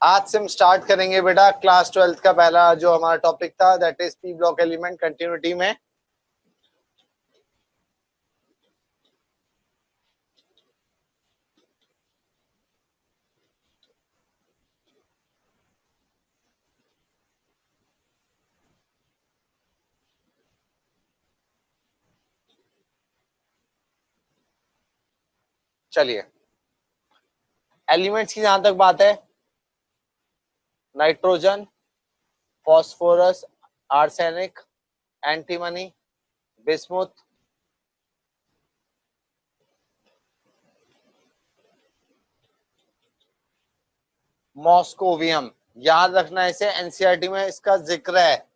आज से हम स्टार्ट करेंगे बेटा क्लास 12th का पहला जो हमारा टॉपिक था, that is P block element continuity में। चलिए, एलिमेंट्स की जहां तक बात है, nitrogen, phosphorus, arsenic, antimony, bismuth, moscovium. याद रखना, इसे एनसीईआरटी में इसका जिक्र है।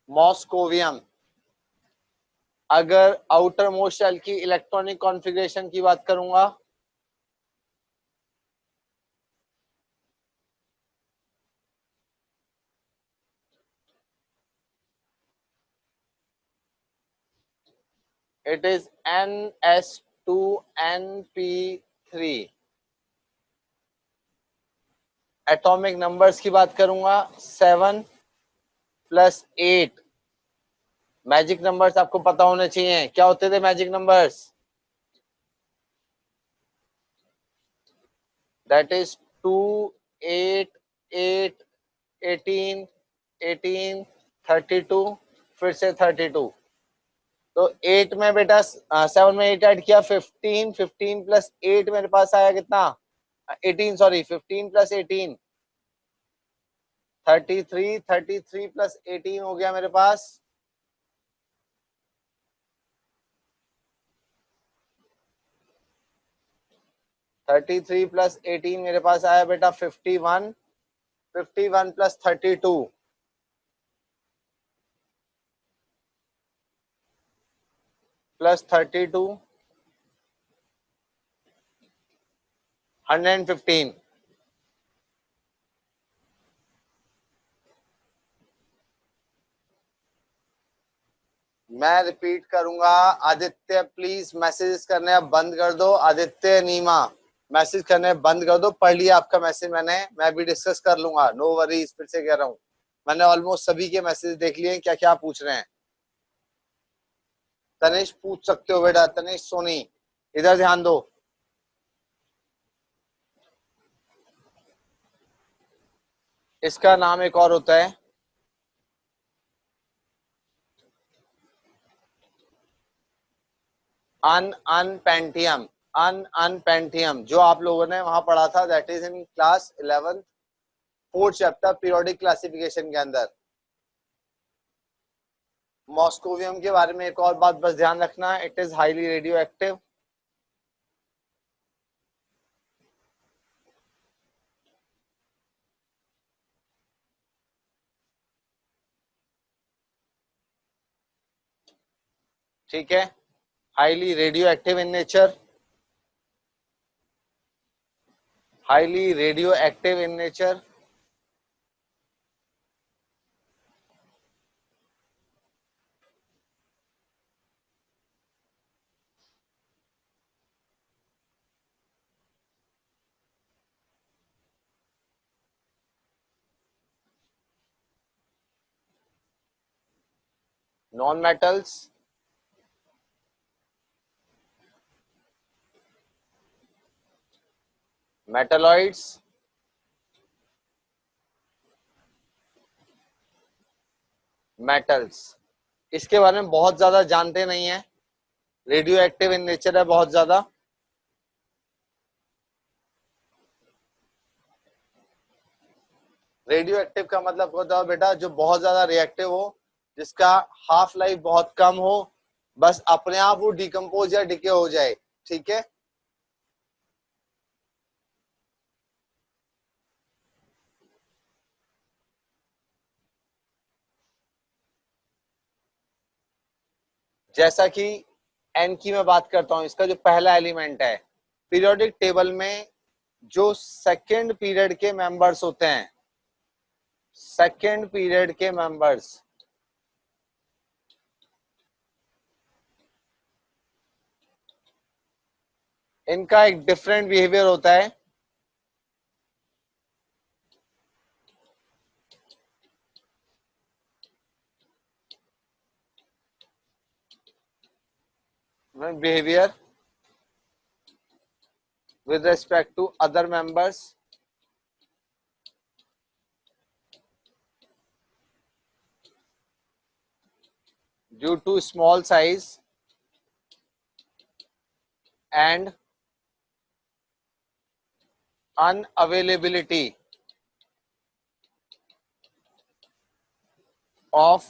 मॉस्कोवियम। अगर आउटर मोस्ट शेल की इलेक्ट्रॉनिक कॉन्फ़िगरेशन की बात करूंगा, it is NS2NP3। Atomic numbers की बात करूंगा 7+8। मैजिक नंबर्स आपको पता होने चाहिए, क्या होते थे मैजिक नंबर्स? दैट इज 2, 8, 8, 18, 18, 32, फिर से 32। तो 8 में बेटा 7 में 8 ऐड किया 15, 15 प्लस 8 मेरे पास आया कितना? 18, सॉरी 15 प्लस 18 33, 33 प्लस 18 हो गया मेरे पास 33 प्लस 18 मेरे पास आया बेटा 51, 51 प्लस 32 प्लस 32 115। मैं रिपीट करूंगा, आदित्य प्लीज मैसेज करने अब बंद कर दो। आदित्य, नीमा, मैसेज करने बंद कर दो। पढ़ लिया आपका मैसेज मैंने, मैं भी डिस्कस कर लूंगा, नो वरीज। फिर से कह रहा हूँ, मैंने ऑलमोस्ट सभी के मैसेज देख लिए, क्या क्या पूछ रहे हैं। तनिष पूछ सकते हो बेटा, तनिष, सोनी, इधर ध्यान दो। इसका नाम एक और होता है अनपेंटियम। अनपेंटियम जो आप लोगों ने वहां पढ़ा था, that is in class 11 4th chapter periodic classification के अंदर। मॉस्कोवियम के बारे में एक और बात बस ध्यान रखना, it is highly radio active. ठीक है, highly radio active in nature, highly radio active in nature. Non metals, metalloids, metals. इसके बारे में बहुत ज्यादा जानते नहीं है, रेडियो एक्टिव इन नेचर है बहुत ज्यादा। रेडियो एक्टिव का मतलब होता है बेटा जो बहुत ज्यादा रिएक्टिव हो, जिसका हाफ लाइफ बहुत कम हो, बस अपने आप वो डिकम्पोज या डिके हो जाए। ठीक है, जैसा कि एन की मैं बात करता हूं, इसका जो पहला एलिमेंट है पीरियोडिक टेबल में, जो सेकेंड पीरियड के मेंबर्स होते हैं, सेकेंड पीरियड के मेंबर्स, इनका एक डिफरेंट बिहेवियर होता है। Behaviour with respect to other members due to small size and unavailability of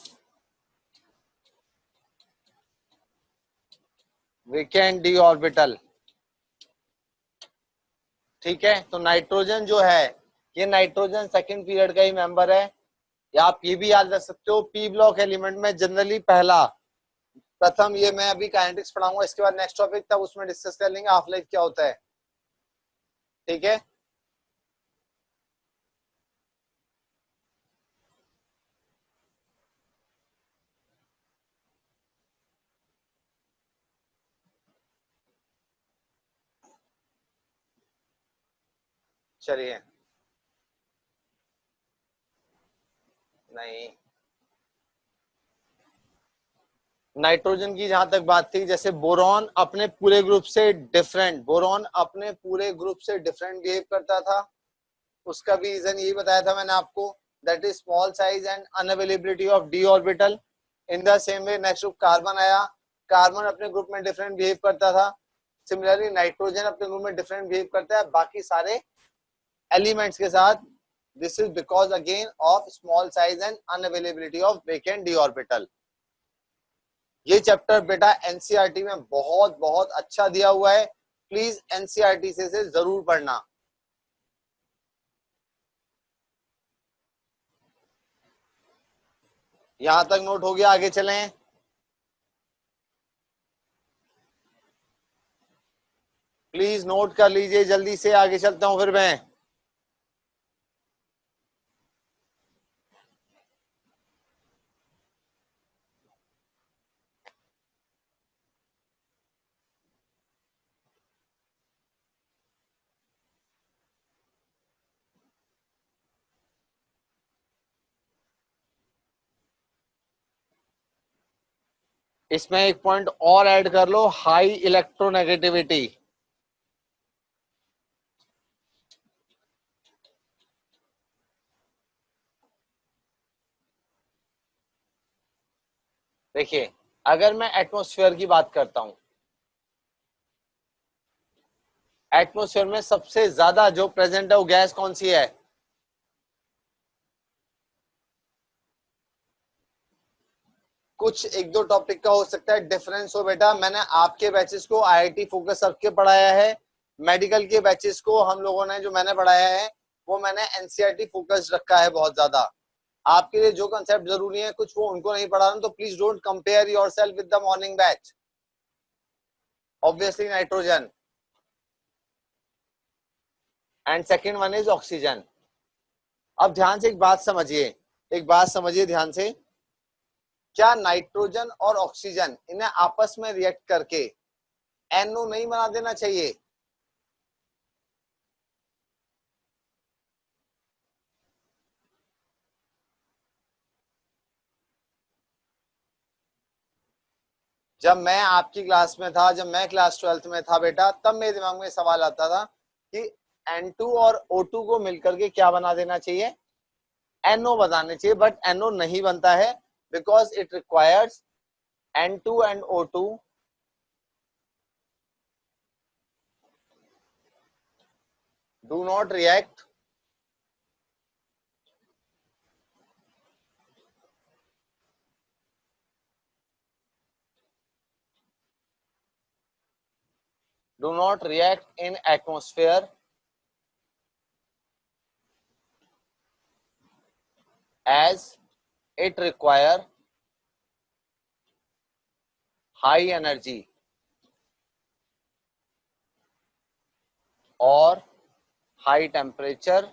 vacant d orbital। ठीक है, तो नाइट्रोजन जो है ये नाइट्रोजन सेकंड पीरियड का ही मेंबर है, या आप ये भी याद रख सकते हो पी ब्लॉक एलिमेंट में जनरली पहला प्रथम, ये मैं अभी काइनेटिक्स पढ़ाऊंगा इसके बाद नेक्स्ट टॉपिक, तब उसमें डिस्कस कर लेंगे हाफ लाइफ क्या होता है। ठीक है, चलिए। नहीं, नाइट्रोजन की जहां तक बात थी, जैसे बोरॉन अपने पूरे ग्रुप से डिफरेंट, बोरॉन अपने पूरे ग्रुप से डिफरेंट बिहेव करता था। उसका भी रीजन यही बताया था मैंने आपको, that is small size and unavailability of D orbital. In the same way next group carbon आया, कार्बन अपने ग्रुप में डिफरेंट बिहेव करता था। सिमिलरली नाइट्रोजन अपने ग्रुप में डिफरेंट बिहेव करता है बाकी सारे एलिमेंट्स के साथ। This is because again of small size and unavailability of vacant D orbital. ये चैप्टर बेटा एनसीईआरटी में बहुत बहुत अच्छा दिया हुआ है, प्लीज एनसीईआरटी से जरूर पढ़ना। यहां तक नोट हो गया, आगे चलें। प्लीज नोट कर लीजिए, जल्दी से आगे चलता हूं फिर मैं। इसमें एक पॉइंट और ऐड कर लो, हाई इलेक्ट्रोनेगेटिविटी। देखिए, अगर मैं एटमॉस्फेयर की बात करता हूं, एटमॉस्फेयर में सबसे ज्यादा जो प्रेजेंट है वो गैस कौन सी है? कुछ एक दो टॉपिक का हो सकता है डिफरेंस हो बेटा, मैंने आपके बैचेस को आईआईटी फोकस करके पढ़ाया है, मेडिकल के बैचेस को हम लोगों ने जो मैंने पढ़ाया है वो मैंने एनसीईआरटी फोकस रखा है बहुत ज्यादा। आपके लिए जो कंसेप्ट जरूरी है कुछ वो उनको नहीं पढ़ा रहा हूं, तो please don't compare yourself with the morning batch. Obviously nitrogen and second one is oxygen. अब ध्यान से एक बात समझिए, एक बात समझिए ध्यान से, क्या नाइट्रोजन और ऑक्सीजन इन्हें आपस में रिएक्ट करके NO नहीं बना देना चाहिए? जब मैं आपकी क्लास में था, जब मैं क्लास 12th में था बेटा, तब मेरे दिमाग में सवाल आता था कि N2 और O2 को मिलकर के क्या बना देना चाहिए? NO बनाने चाहिए, बट NO नहीं बनता है because it requires N2 and O2 do not react in atmosphere as it require high energy or high temperature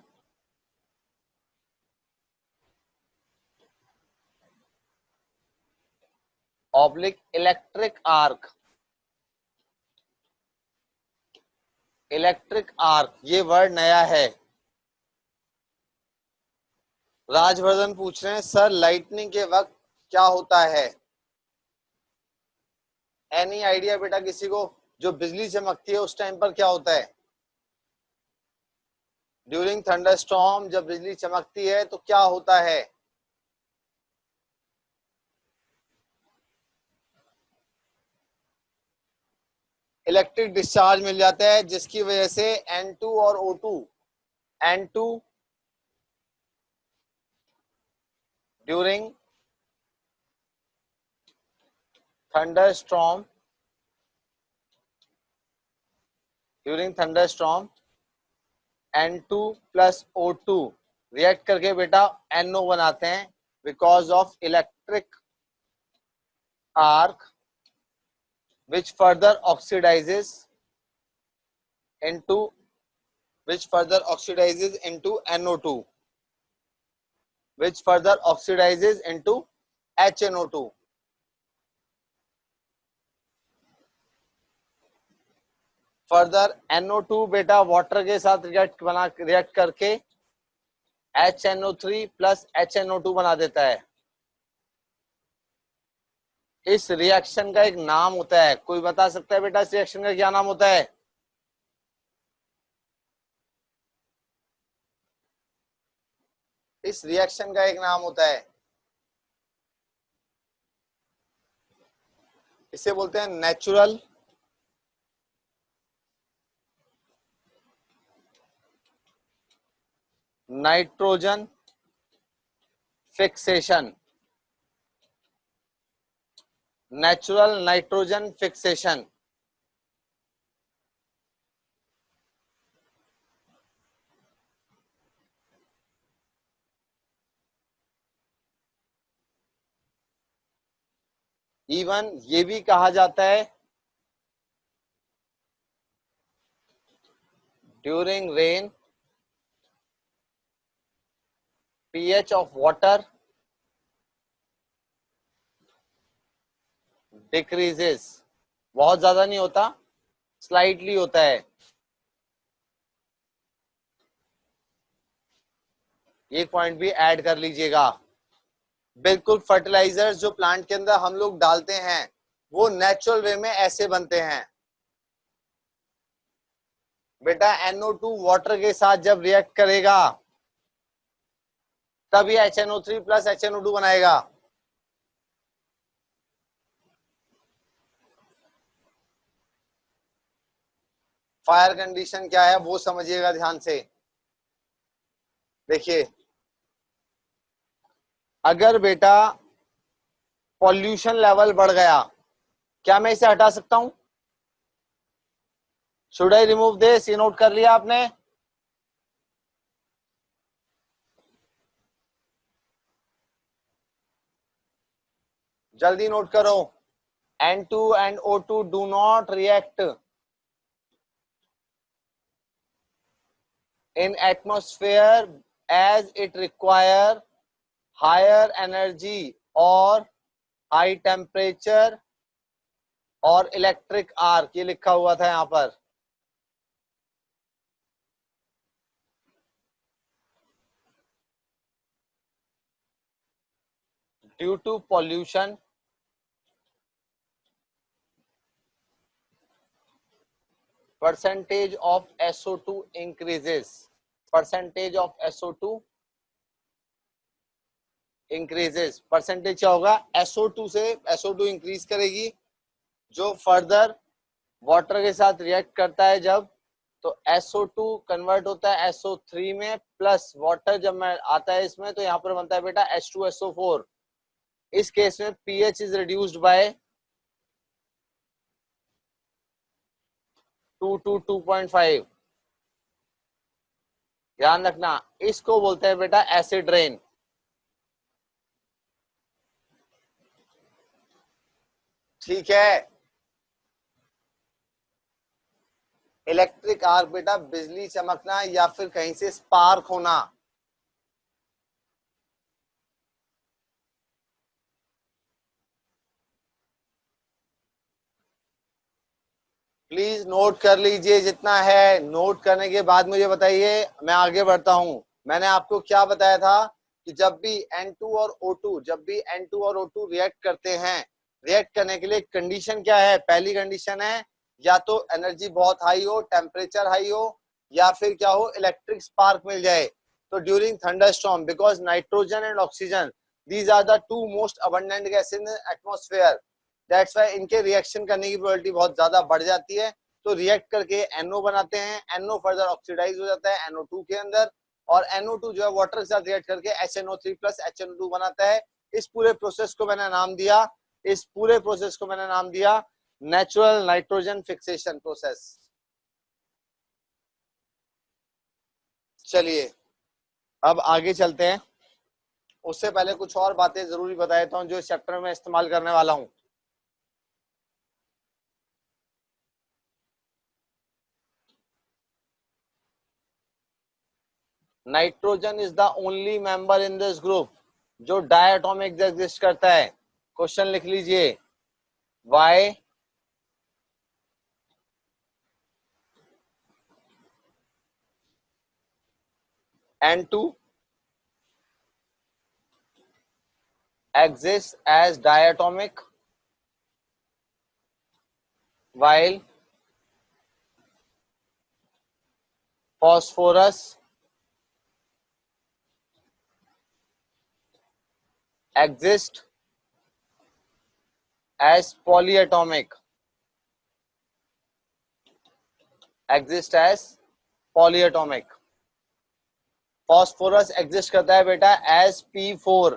oblique electric arc electric arc, ये वर्ड नया है। राजवर्धन पूछ रहे हैं सर लाइटनिंग के वक्त क्या होता है? एनी आइडिया बेटा किसी को? जो बिजली चमकती है उस टाइम पर क्या होता है? ड्यूरिंग थंडरस्टॉर्म जब बिजली चमकती है तो क्या होता है? इलेक्ट्रिक डिस्चार्ज मिल जाता है, जिसकी वजह से N2 और O2, N2 during thunderstorm, during thunderstorm N2 plus O2 react करके बेटा NO बनाते हैं, because of electric arc which further oxidizes into NO2, which further oxidizes into HNO2. Further NO2 बेटा वाटर के साथ रिएक्ट करके HNO3 प्लस HNO2 बना देता है। इस रिएक्शन का एक नाम होता है, कोई बता सकता है बेटा इस रिएक्शन का क्या नाम होता है? इस रिएक्शन का एक नाम होता है, इसे बोलते हैं natural nitrogen fixation. Natural nitrogen fixation. Even ये भी कहा जाता है during rain pH of water decreases, बहुत ज्यादा नहीं होता, स्लाइटली होता है। ये पॉइंट भी ऐड कर लीजिएगा। बिल्कुल फर्टिलाइजर्स जो प्लांट के अंदर हम लोग डालते हैं वो नेचुरल वे में ऐसे बनते हैं बेटा, NO2 वाटर के साथ जब रिएक्ट करेगा तब ये HNO3 प्लस HNO2 बनाएगा। फायर कंडीशन क्या है वो समझिएगा ध्यान से। देखिए, अगर बेटा पॉल्यूशन लेवल बढ़ गया, क्या मैं इसे हटा सकता हूं? Should I remove this? ये नोट कर लिया आपने? जल्दी नोट करो। N2 and O2 do not react in atmosphere as it require higher energy or high temperature और इलेक्ट्रिक आर्क, ये लिखा हुआ था यहां पर। Due to pollution percentage of SO2 increases, percentage of SO2 increases। Percentage क्या होगा? SO2 से SO2 इंक्रीज करेगी, जो फर्दर वाटर के साथ रिएक्ट करता है जब, तो SO2 कन्वर्ट होता है SO3 में, प्लस वाटर जब मैं आता है इसमें तो यहाँ पर बनता है बेटा H2SO4। इस केस में pH is reduced by 2 to 2.5। ध्यान रखना, इसको बोलते हैं बेटा एसिड रेन। ठीक है, इलेक्ट्रिक आर्क बेटा बिजली चमकना या फिर कहीं से स्पार्क होना। प्लीज नोट कर लीजिए जितना है, नोट करने के बाद मुझे बताइए, मैं आगे बढ़ता हूं। मैंने आपको क्या बताया था कि जब भी N2 और O2, जब भी N2 और O2 रिएक्ट करते हैं, रिएक्ट करने के लिए कंडीशन क्या है? पहली कंडीशन है या तो एनर्जी बहुत हाई हो, टेम्परेचर हाई हो, या फिर क्या हो, इलेक्ट्रिक स्पार्क मिल जाए। तो during thunderstorm, because nitrogen and oxygen, these are the two most abundant gas in atmosphere, that's why इनके रिएक्शन करने की प्रोबेबिलिटी बहुत ज्यादा बढ़ जाती है। तो रिएक्ट करके NO बनाते हैं, NO फर्दर ऑक्सीडाइज हो जाता है NO2 के अंदर, और NO2 जो है वाटर के साथ रिएक्ट करके HNO3 प्लस HNO2 बनाता है। इस पूरे प्रोसेस को मैंने नाम दिया, इस पूरे प्रोसेस को मैंने नाम दिया नेचुरल नाइट्रोजन फिक्सेशन प्रोसेस। चलिए अब आगे चलते हैं। उससे पहले कुछ और बातें जरूरी बता देता हूं जो इस चैप्टर में इस्तेमाल करने वाला हूं। Nitrogen is the only member in this group जो डायटोमिक एग्जिस्ट करता है। क्वेश्चन लिख लीजिए, Y N2 exists as diatomic while phosphorus exists as polyatomic, exists as polyatomic। Phosphorus exist करता है बेटा एस पी फोर।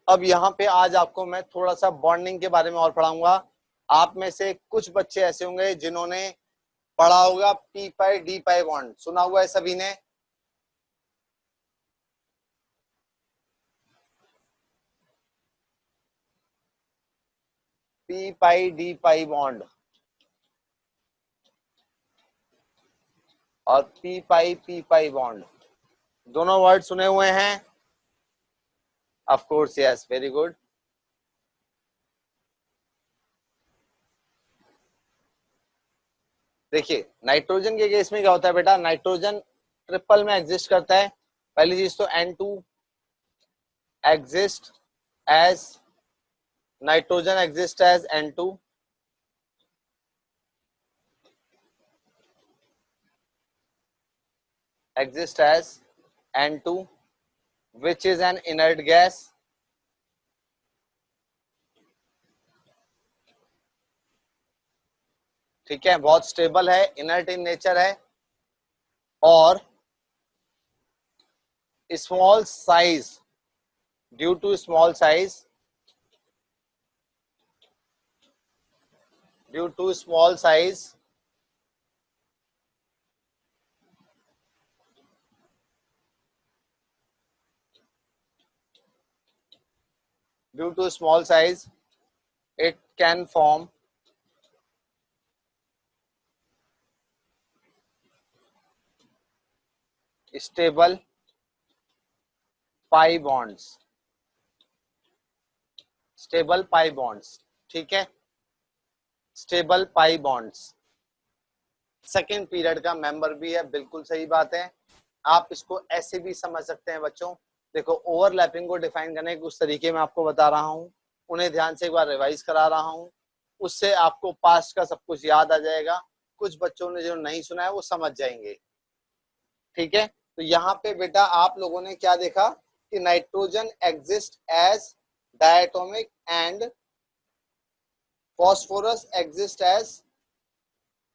अब यहाँ पे आज आपको मैं थोड़ा सा बॉन्डिंग के बारे में और पढ़ाऊंगा। आप में से कुछ बच्चे ऐसे होंगे जिन्होंने पढ़ा होगा P pi D pi bond, सुना हुआ है सभी ने? P pi D pi bond और पी पाई बॉन्ड, दोनों वर्ड सुने हुए हैं? Of course yes, very good. देखिए नाइट्रोजन के केस में क्या होता है बेटा, नाइट्रोजन ट्रिपल में एग्जिस्ट करता है। पहली चीज तो N2 exist as, nitrogen exist as N2, exist as N2 which is an inert gas, ठीक है, बहुत स्टेबल है, इनर्ट इन नेचर है, और small size, due to small size, due to small size due to small size it can form stable pi bonds, stable pi bonds, ठीक है, stable pi bonds second period का member भी है, बिल्कुल सही बात है। आप इसको ऐसे भी समझ सकते हैं बच्चों, देखो ओवरलैपिंग को डिफाइन करने के कुछ तरीके मैं आपको बता रहा हूँ, उन्हें ध्यान से एक बार रिवाइज करा रहा हूँ, उससे आपको पास्ट का सब कुछ याद आ जाएगा। कुछ बच्चों ने जो नहीं सुना है वो समझ जाएंगे, ठीक है। तो यहाँ पे बेटा आप लोगों ने क्या देखा कि nitrogen exist as diatomic and phosphorus exist as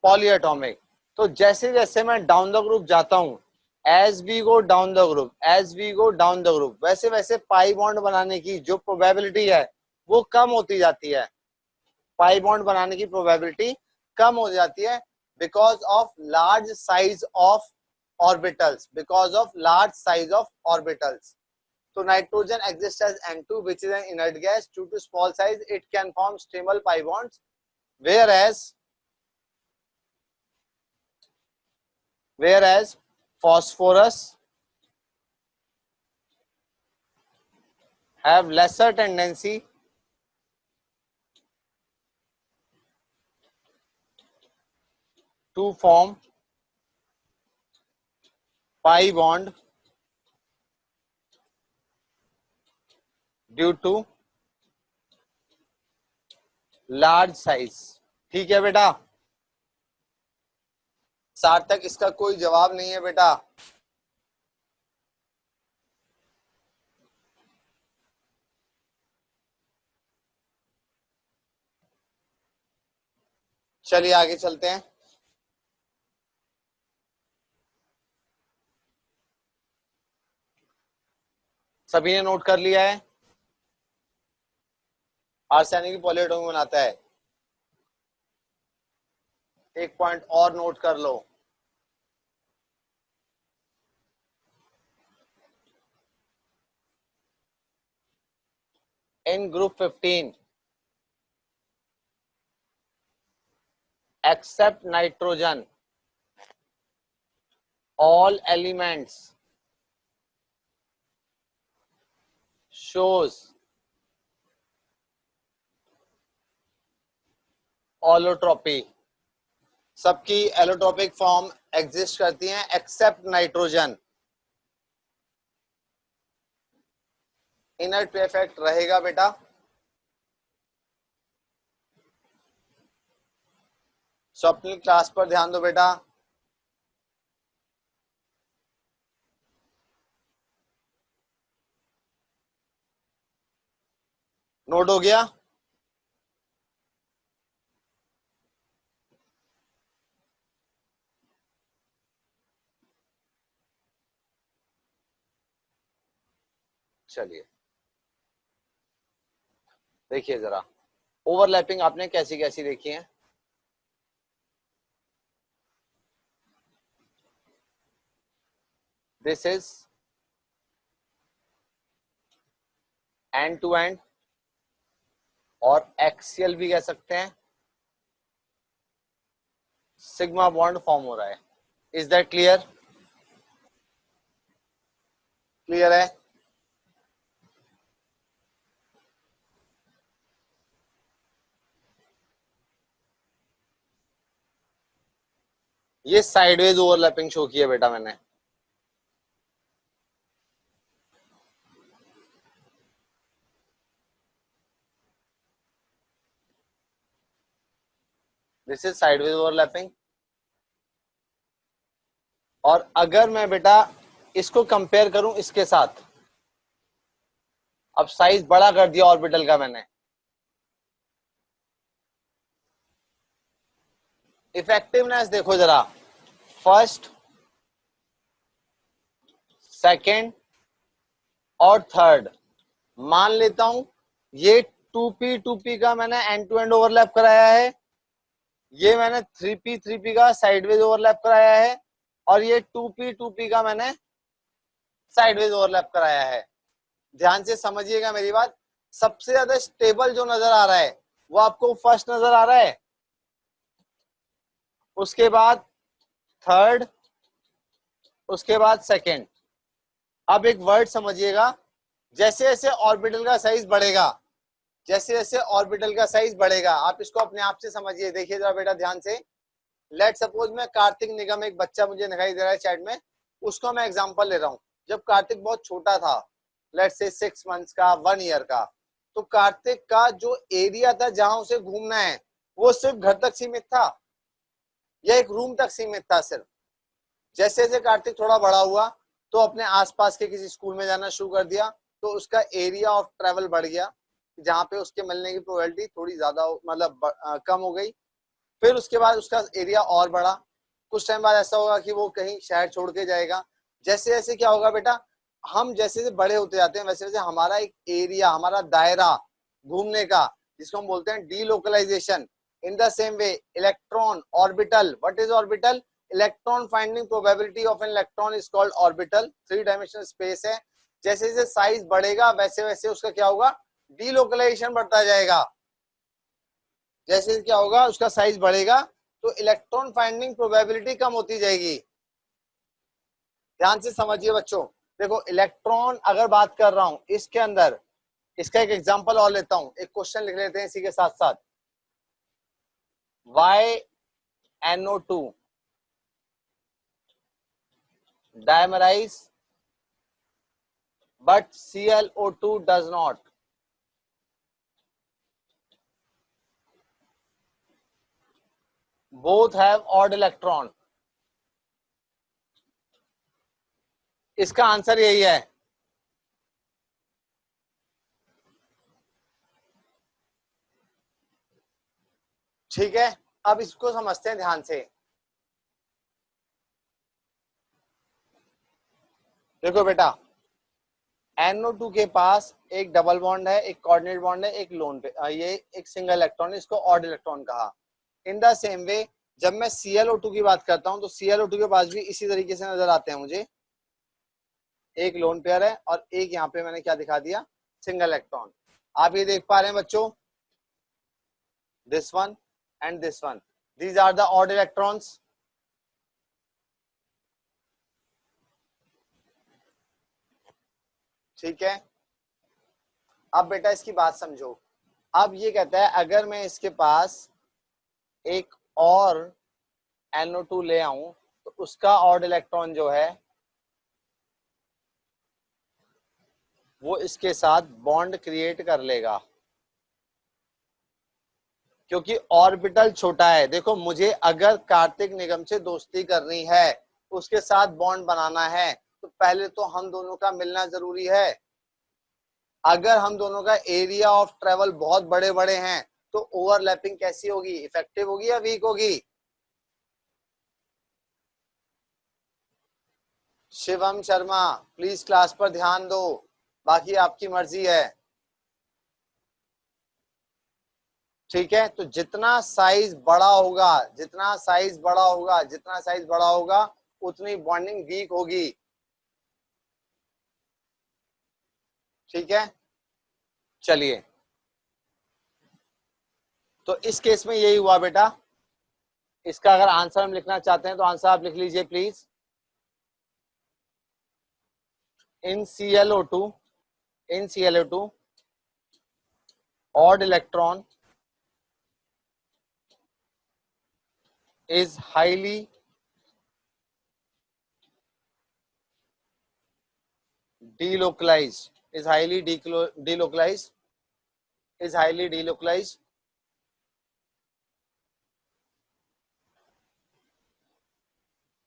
polyatomic. तो जैसे जैसे मैं डाउन द ग्रुप जाता हूँ, as we go down the group, as we go down the group, वैसे वैसे पाई बॉन्ड बनाने की जो प्रोबेबिलिटी है वो कम होती जाती है, पाई बॉन्ड बनाने की प्रोबेबिलिटी कम हो जाती है, because of large size of orbitals, because of large size of orbitals. तो nitrogen exists as N2 which is an inert gas, due to small size it can form stable pi bonds, whereas whereas phosphorus have lesser tendency to form pi bond due to large size. ठीक है बेटा, सार्थक इसका कोई जवाब नहीं है बेटा। चलिए आगे चलते हैं। सभी ने नोट कर लिया है? आर्सेनिक पॉलीएटॉमिक बनाता है। एक पॉइंट और नोट कर लो, in group 15 except nitrogen all elements shows allotrope। सबकी एलोट्रोपिक फॉर्म एग्जिस्ट करती हैं एक्सेप्ट नाइट्रोजन। इनर्ट पे इफेक्ट रहेगा बेटा। स्वप्निल क्लास पर ध्यान दो बेटा। नोट हो गया? चलिए देखिए जरा, ओवरलैपिंग आपने कैसी कैसी देखी है। This is end to end और एक्सियल भी कह सकते हैं। सिग्मा बॉन्ड फॉर्म हो रहा है। Is that clear? क्लियर है? ये साइडवेज ओवरलैपिंग शो की है बेटा मैंने। This is sideways overlapping. और अगर मैं बेटा इसको कंपेयर करूं इसके साथ, अब साइज बड़ा कर दिया ऑर्बिटल का मैंने। इफेक्टिवनेस देखो जरा, फर्स्ट, सेकंड और थर्ड। मान लेता हूं ये 2p का मैंने एंड टू एंड ओवरलैप कराया है, ये मैंने 3p का साइडवेज ओवरलैप कराया है, और ये 2p का मैंने साइडवेज ओवरलैप कराया है। ध्यान से समझिएगा मेरी बात। सबसे ज्यादा स्टेबल जो नजर आ रहा है वो आपको फर्स्ट नजर आ रहा है, उसके बाद थर्ड, उसके बाद सेकंड। अब एक वर्ड समझिएगा, जैसे जैसे ऑर्बिटल का साइज बढ़ेगा, जैसे जैसे ऑर्बिटल का साइज बढ़ेगा, आप इसको अपने आप से समझिए। देखिए जरा बेटा ध्यान से। लेट सपोज मैं कार्तिक निगम, एक बच्चा मुझे दिखाई दे रहा है चैट में, उसको मैं एग्जांपल ले रहा हूं। जब कार्तिक बहुत छोटा था, लेट से 6 मंथ्स का, 1 ईयर का, तो कार्तिक का जो एरिया था जहां उसे घूमना है वो सिर्फ घर तक सीमित था, या एक रूम तक सीमित था सिर्फ। जैसे जैसे कार्तिक थोड़ा बड़ा हुआ तो अपने आसपास के किसी स्कूल में जाना शुरू कर दिया, तो उसका एरिया ऑफ ट्रेवल बढ़ गया, जहाँ पे उसके मिलने की प्रोबेबिलिटी थोड़ी ज्यादा मतलब कम हो गई। फिर उसके बाद उसका एरिया और बढ़ा। कुछ टाइम बाद ऐसा होगा कि वो कहीं शहर छोड़ के जाएगा। जैसे जैसे क्या होगा बेटा, हम जैसे जैसे बड़े होते जाते हैं वैसे वैसे हमारा एक एरिया, हमारा दायरा घूमने का, जिसको हम बोलते हैं delocalisation. In the same way electron orbital, what is orbital? Electron finding probability of an electron is called orbital. 3 dimensional space है। जैसे जैसे साइज बढ़ेगा वैसे वैसे उसका क्या होगा, डीलोकलाइजेशन बढ़ता जाएगा। जैसे क्या होगा, उसका साइज बढ़ेगा तो इलेक्ट्रॉन फाइंडिंग प्रोबेबिलिटी कम होती जाएगी। ध्यान से समझिए बच्चों। देखो इलेक्ट्रॉन अगर बात कर रहा हूं इसके अंदर, इसका एक एग्जांपल और लेता हूं, एक क्वेश्चन लिख लेते हैं इसी के साथ साथ। YnO2 dimerize but ClO2 does not. Both have odd electron. इसका आंसर यही है। ठीक है, अब इसको समझते हैं ध्यान से। देखो बेटा, NO2 के पास एक डबल बॉन्ड है, एक कोऑर्डिनेट बॉन्ड है, एक लोन पे ये एक सिंगल इलेक्ट्रॉन, इसको ऑड इलेक्ट्रॉन कहा। इन द सेम वे जब मैं ClO2 की बात करता हूं तो ClO2 के पास भी इसी तरीके से नजर आते हैं मुझे। एक लोन पेयर है और एक यहाँ पे मैंने क्या दिखा दिया, सिंगल इलेक्ट्रॉन। आप ये देख पा रहे हैं बच्चों, this one and this one, these are the odd electrons. ठीक है, अब बेटा इसकी बात समझो। अब ये कहता है अगर मैं इसके पास एक और NO2 ले आऊं तो उसका ऑड इलेक्ट्रॉन जो है वो इसके साथ बॉन्ड क्रिएट कर लेगा, क्योंकि ऑर्बिटल छोटा है। देखो मुझे अगर कार्तिक निगम से दोस्ती करनी है, उसके साथ बॉन्ड बनाना है, तो पहले तो हम दोनों का मिलना जरूरी है। अगर हम दोनों का एरिया ऑफ ट्रेवल बहुत बड़े बड़े हैं तो ओवरलैपिंग कैसी होगी, इफेक्टिव होगी या वीक होगी? शिवम शर्मा प्लीज क्लास पर ध्यान दो, बाकी आपकी मर्जी है। ठीक है, तो जितना साइज बड़ा होगा, जितना साइज बड़ा होगा, जितना साइज बड़ा होगा उतनी बॉन्डिंग वीक होगी। ठीक है, चलिए, तो इस केस में यही हुआ बेटा। इसका अगर आंसर हम लिखना चाहते हैं तो आंसर आप लिख लीजिए please. In ClO2, in ClO2 odd electron is highly delocalized, is highly delocalized, is highly delocalized,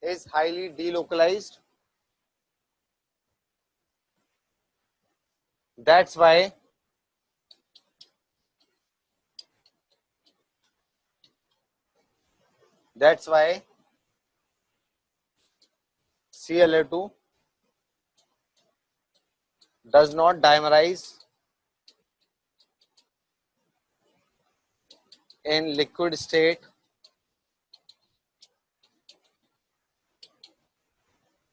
is highly delocalized. That's why ClO2 does not dimerize in liquid state.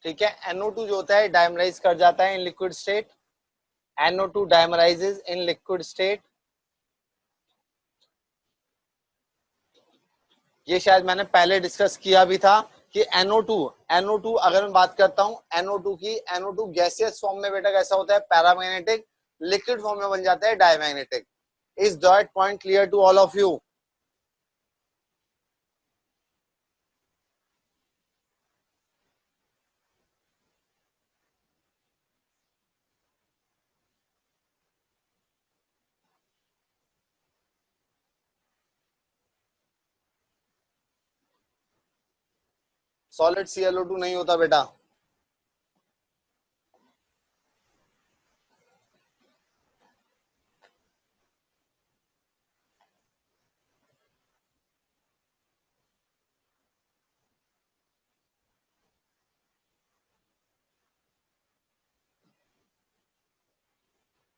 ठीक है, NO2 जो होता है डायमराइज कर जाता है in liquid state. NO2 dimerises in liquid state. ये शायद मैंने पहले डिस्कस किया भी था कि NO2 अगर मैं बात करता हूं NO2 की, NO2 गैसियस फॉर्म में बेटा कैसा होता है, पैरामैग्नेटिक, लिक्विड फॉर्म में बन जाता है diamagnetic. Is that point clear to all of you? Solid ClO2 नहीं होता बेटा।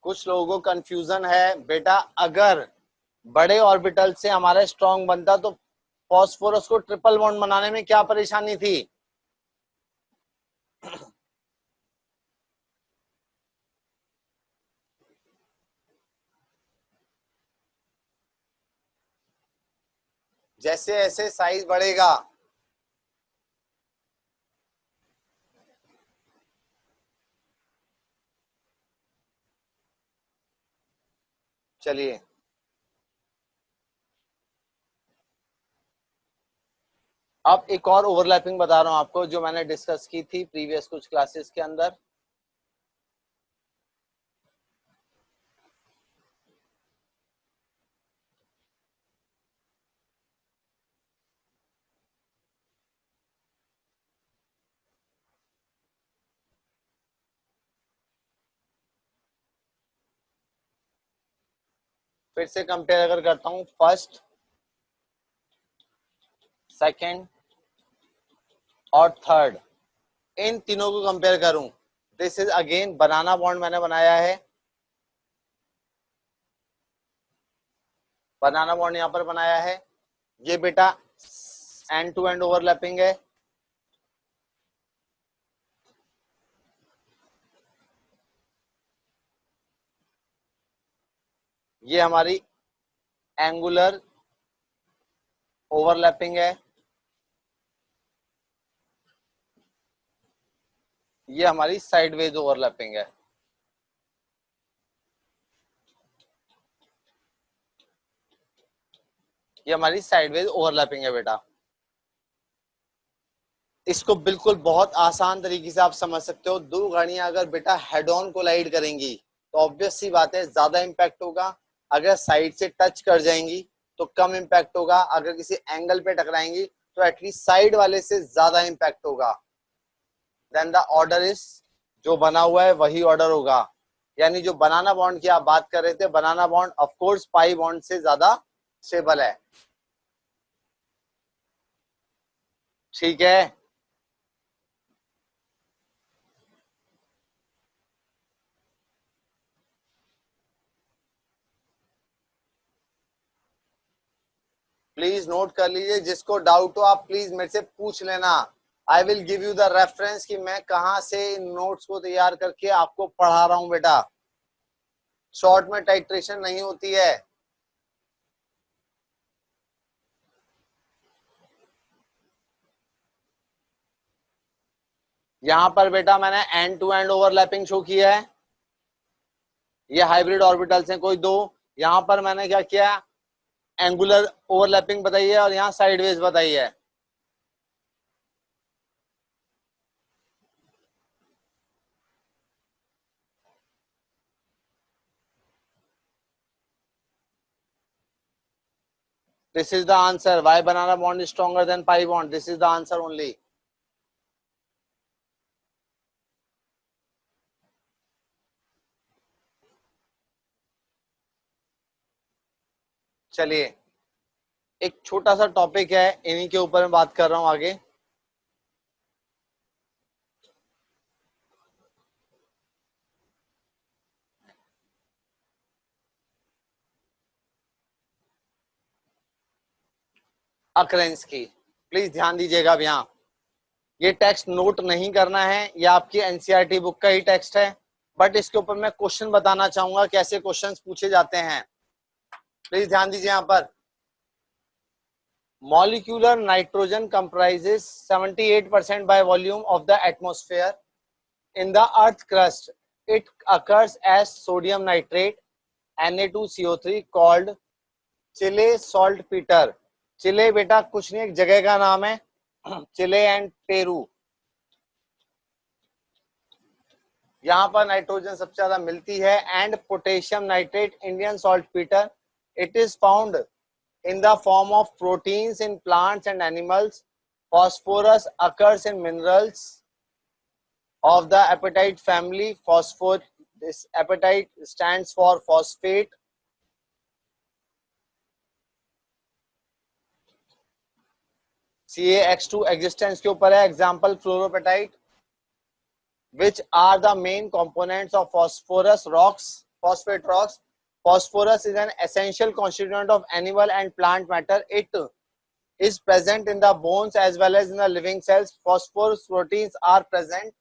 कुछ लोगों को कंफ्यूजन है बेटा, अगर बड़े ऑर्बिटल से हमारा स्ट्रॉन्ग बनता तो फॉस्फोरस को ट्रिपल बॉन्ड बनाने में क्या परेशानी थी? जैसे ऐसे साइज बढ़ेगा, चलिए अब एक और ओवरलैपिंग बता रहा हूं आपको, जो मैंने डिस्कस की थी प्रीवियस कुछ क्लासेस के अंदर। फिर से कंपेयर अगर करता हूं, फर्स्ट, सेकंड और थर्ड, इन तीनों को कंपेयर करूं, this is again banana bond मैंने बनाया है, बनाना बॉन्ड यहां पर बनाया है। ये बेटा एंड टू एंड ओवरलैपिंग है। ये हमारी एंगुलर ओवरलैपिंग है। ये हमारी साइडवेज ओवरलैपिंग है। ये हमारी साइडवेज ओवरलैपिंग है बेटा। इसको बिल्कुल बहुत आसान तरीके से आप समझ सकते हो। दो गाड़ियां अगर बेटा हेड ऑन कोलाइड करेंगी तो ऑब्वियस सी बात है ज्यादा इंपैक्ट होगा। अगर साइड से टच कर जाएंगी तो कम इंपैक्ट होगा। अगर किसी एंगल पे टकराएंगी तो एटलीस्ट साइड वाले से ज्यादा इंपैक्ट होगा। देन द ऑर्डर इज, जो बना हुआ है वही ऑर्डर होगा। यानी जो बनाना बॉन्ड की आप बात कर रहे थे, banana bond of course pi bond से ज्यादा स्टेबल है। ठीक है, प्लीज नोट कर लीजिए। जिसको डाउट हो आप प्लीज मेरे से पूछ लेना। I will give you the reference कि मैं कहां से इन नोट्स को तैयार करके आपको पढ़ा रहा हूं बेटा। शॉर्ट में टाइट्रेशन नहीं होती है। यहां पर बेटा मैंने end to end overlapping show किया है। ये हाइब्रिड ऑर्बिटल्स हैं कोई दो। यहां पर मैंने क्या किया, एंगुलर ओवरलैपिंग बताई है और यहाँ साइडवेज बताई है। This is the answer. Why banana bond is stronger than pi bond? This is the answer only. चलिए एक छोटा सा टॉपिक है, इन्हीं के ऊपर मैं बात कर रहा हूं आगे। अकरेंस की प्लीज ध्यान दीजिएगा। अब यहाँ ये टेक्स्ट नोट नहीं करना है, ये आपकी एनसीईआरटी बुक का ही टेक्स्ट है, बट इसके ऊपर मैं क्वेश्चन बताना चाहूंगा कैसे क्वेश्चंस पूछे जाते हैं। प्लीज ध्यान दीजिए यहाँ पर। Molecular nitrogen comprises 78% by volume of the atmosphere. In the earth crust, it occurs as sodium nitrate, Na2CO3, called Chile saltpeter. चिले बेटा कुछ नहीं, एक जगह का नाम है, चिले एंड पेरू। यहाँ पर नाइट्रोजन सबसे ज्यादा मिलती है। And potassium nitrate, Indian saltpeter, it is found in the form of proteins in plants and animals. Phosphorus occurs in minerals of the apatite family. Phosphor, this apatite stands for phosphate. CaX2 existence के ऊपर है। Example fluoropatite, which are the main components of phosphorus rocks, phosphate rocks. Phosphorus is an essential constituent of animal and plant matter. It is present in the bones as well as in the living cells. Phosphorus proteins are present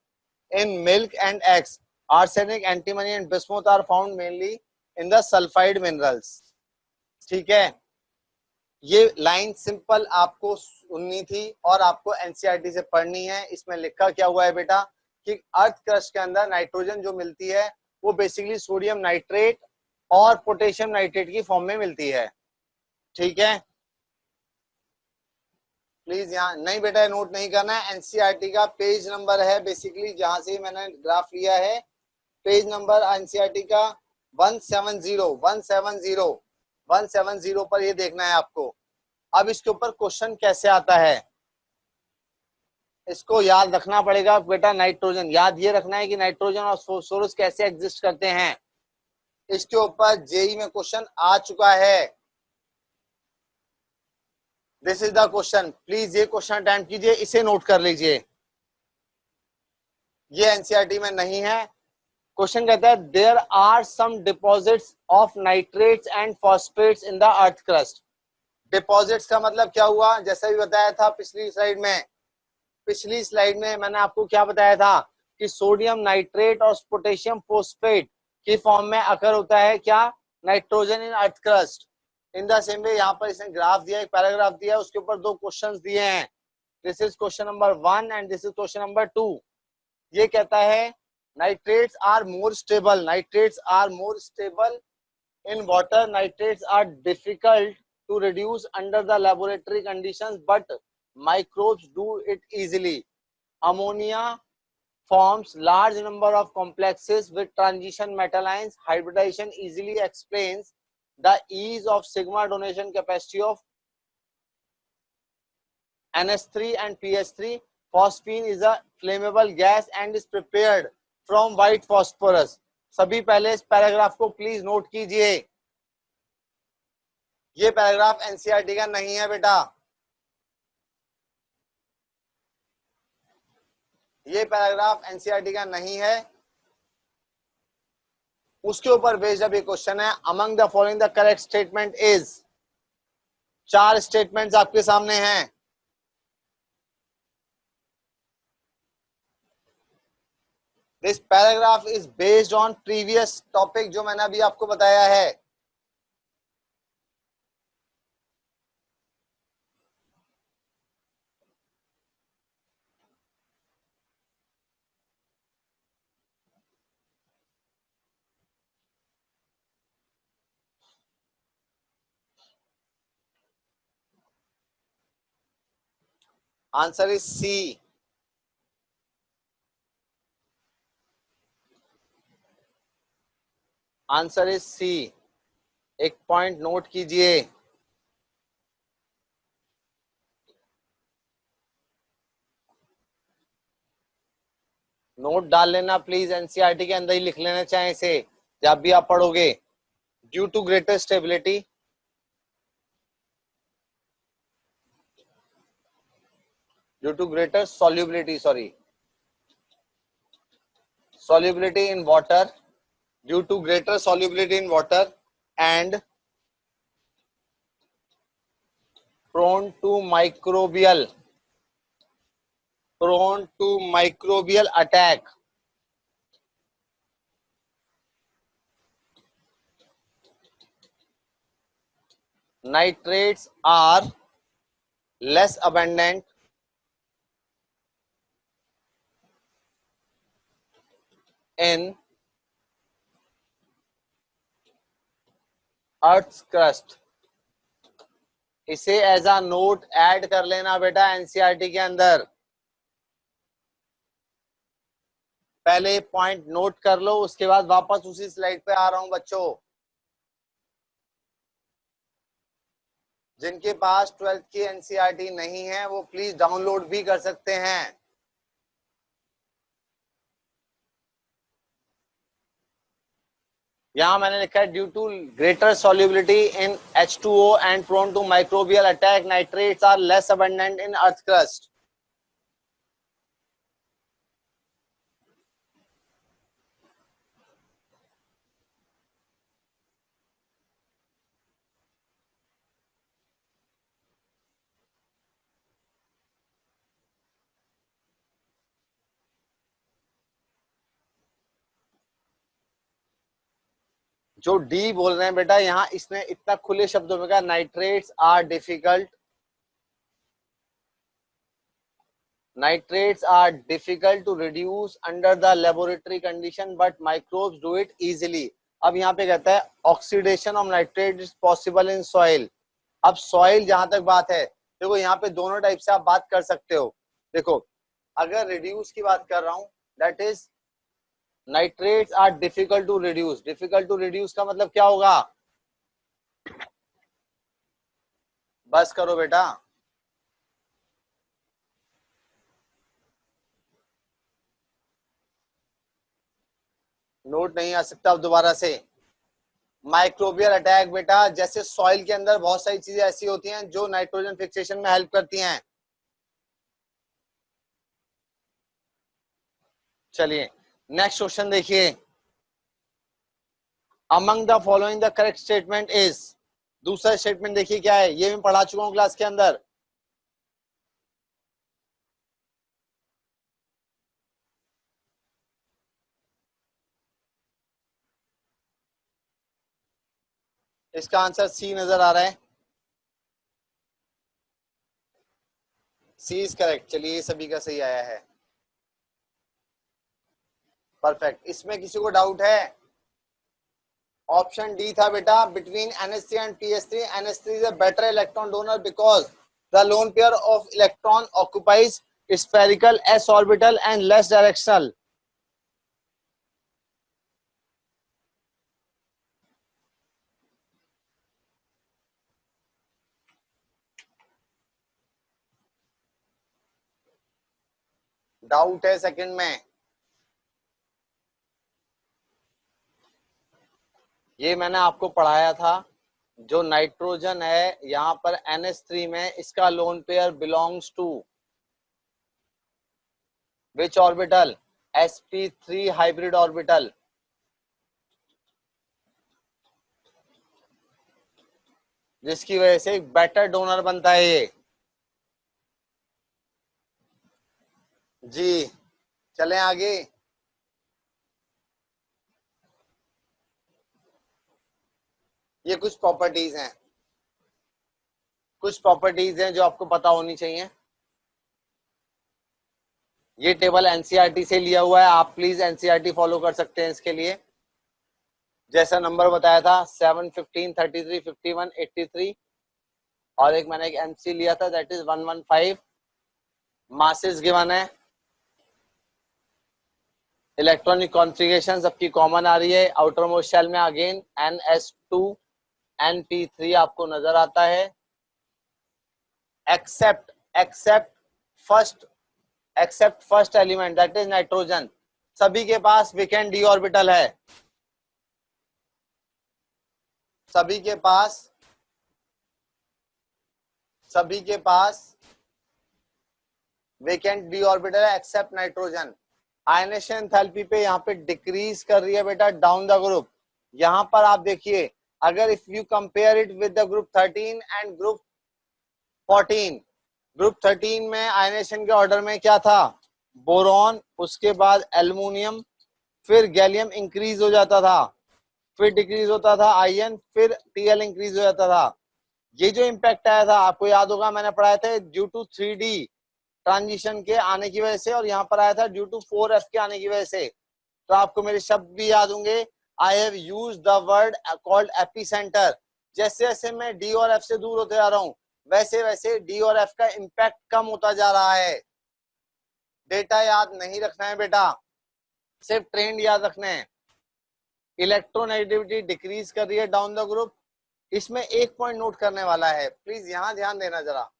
in milk and eggs. Arsenic, antimony and bismuth are found mainly in the sulfide minerals. ठीक है, ये line simple आपको सुननी थी और आपको NCERT से पढ़नी है। इसमें लिखा क्या हुआ है बेटा कि अर्थ क्रस्ट के अंदर नाइट्रोजन जो मिलती है वो बेसिकली सोडियम नाइट्रेट और पोटेशियम नाइट्रेट की फॉर्म में मिलती है। ठीक है, प्लीज यहाँ नहीं बेटा नोट नहीं करना है। एनसीईआरटी का पेज नंबर है बेसिकली, जहां से मैंने ग्राफ लिया है, पेज नंबर एनसीईआरटी का 170 पर ये देखना है आपको। अब इसके ऊपर क्वेश्चन कैसे आता है, इसको याद रखना पड़ेगा बेटा। नाइट्रोजन याद ये रखना है कि नाइट्रोजन और फोस्फोरस कैसे एग्जिस्ट करते हैं। इसके ऊपर जेई में क्वेश्चन आ चुका है। This is the question, please ये क्वेश्चन अटेम्प्ट कीजिए, इसे नोट कर लीजिए। ये एनसीईआरटी में नहीं है। क्वेश्चन कहता है there are some deposits of nitrates and phosphates in the earth crust. Deposits का मतलब क्या हुआ, जैसा भी बताया था पिछली स्लाइड में। पिछली स्लाइड में मैंने आपको क्या बताया था कि सोडियम नाइट्रेट और पोटेशियम फोस्फेट की फॉर्म में अकर होता है क्या, nitrogen in earth crust. In the same वे यहाँ पर इसने ग्राफ दिया, एक पैराग्राफ दिया, उसके ऊपर दो क्वेश्चंस दिए हैं। This is question number 1 and this is question number 2। ये कहता है nitrates are more stable, nitrates are more stable in water, nitrates are difficult to reduce under the laboratory conditions but microbes do it easily. Ammonia forms large number of complexes with transition metal ions. Hybridization easily explains the ease of sigma donation capacity of NH3 and PH3. Phosphine is a flammable gas and is prepared from white phosphorus. सभी पहले इस paragraph को please note कीजिए। ये paragraph NCERT का नहीं है बेटा, ये पैराग्राफ एनसीईआरटी का नहीं है। उसके ऊपर बेस्ड अब ये क्वेश्चन है, among the following the correct statement is. 4 statements आपके सामने हैं। This paragraph is based on previous topic जो मैंने अभी आपको बताया है। Answer is C. Answer is C. एक पॉइंट नोट कीजिए। नोट डाल लेना प्लीज, एनसीईआरटी के अंदर ही लिख लेना चाहे इसे जब भी आप पढ़ोगे। Due to greater stability, due to greater solubility, solubility in water, due to greater solubility in water and prone to microbial attack, nitrates are less abundant in earth's crust। इसे एज अ नोट ऐड कर लेना बेटा NCERT के अंदर। पहले point note कर लो, उसके बाद वापस उसी स्लाइड पे आ रहा हूं बच्चों। जिनके पास 12th की एनसीईआरटी नहीं है वो प्लीज डाउनलोड भी कर सकते हैं। यहां मैंने लिखा है due to greater solubility in H2O and prone to microbial attack, nitrates are less abundant in earth crust। जो डी बोल रहे हैं बेटा यहाँ इसने इतना खुले शब्दों में कहा, nitrates are difficult, nitrates are difficult to reduce under the laboratory condition but microbes do it easily। अब यहाँ पे कहता है oxidation of nitrate is possible in soil. अब सॉइल जहां तक बात है, देखो यहाँ पे दोनों टाइप से आप बात कर सकते हो। देखो अगर रिड्यूस की बात कर रहा हूं, that is nitrates are difficult to reduce. Difficult to reduce का मतलब क्या होगा? बस करो बेटा, नोट नहीं आ सकता अब दोबारा से। माइक्रोबियल अटैक बेटा, जैसे सॉइल के अंदर बहुत सारी चीजें ऐसी होती हैं जो नाइट्रोजन फिक्सेशन में हेल्प करती हैं। चलिए नेक्स्ट क्वेश्चन देखिए, among the following the correct statement is. दूसरा स्टेटमेंट देखिए क्या है, ये मैं पढ़ा चुका हूं क्लास के अंदर। इसका आंसर सी नजर आ रहा है, सी इज करेक्ट। चलिए सभी का सही आया है, परफेक्ट। इसमें किसी को डाउट है? ऑप्शन डी था बेटा, between NH3 and PH3, NH3 is a better electron donor because the lone pair of electron occupies spherical s orbital and less directional. Doubt है सेकंड में? ये मैंने आपको पढ़ाया था, जो नाइट्रोजन है यहाँ पर NH3 में, इसका lone pair belongs to which orbital? sp3 hybrid orbital, जिसकी वजह से एक बेटर डोनर बनता है ये। जी चलें आगे। ये कुछ प्रॉपर्टीज हैं, कुछ प्रॉपर्टीज हैं जो आपको पता होनी चाहिए। ये टेबल एनसीईआरटी से लिया हुआ है, आप प्लीज एनसीईआरटी फॉलो कर सकते हैं इसके लिए। जैसा नंबर बताया था 7, 15, 33, 51, 83, और एक मैंने एक एमसी लिया था दैट इज 115। मासेस गिवन है, इलेक्ट्रॉनिक कॉन्फ़िगरेशन सबकी कॉमन आ रही है। आउटर मोस्ट शेल में अगेन NS2 NP3 आपको नजर आता है, accept first element that is nitrogen. सभी के पास वेकेंट डी ऑर्बिटल है, सभी के पास वेकेंट डी ऑर्बिटल है एक्सेप्ट नाइट्रोजन। आयनेशन एंथैल्पी पे यहाँ पे डिक्रीज कर रही है बेटा डाउन द ग्रुप। यहाँ पर आप देखिए, अगर if you compare it with the group 13 and group 14, group 13 में आयनेशन के ऑर्डर में क्या था? बोरॉन, उसके बाद एल्युमिनियम, फिर गैलियम इंक्रीज हो जाता था, फिर डिक्रीज होता था आयन, फिर Tl इंक्रीज हो जाता था। ये जो इम्पैक्ट आया था आपको याद होगा, मैंने पढ़ाया था ड्यू टू 3D ट्रांजिशन के आने की वजह से, और यहाँ पर आया था ड्यू टू 4f के आने की वजह से। तो आपको मेरे शब्द भी याद होंगे, I have use the word called epicentre. जैसे जैसे मैं डी और एफ से दूर होते जा रहा हूँ, वैसे वैसे डी और एफ का इम्पैक्ट कम होता जा रहा है। डेटा याद नहीं रखना है बेटा, सिर्फ ट्रेंड याद रखना है। इलेक्ट्रोनेगेटिविटी डिक्रीज कर रही है डाउन द ग्रुप। इसमें एक पॉइंट नोट करने वाला है, प्लीज यहां ध्यान देना जरा।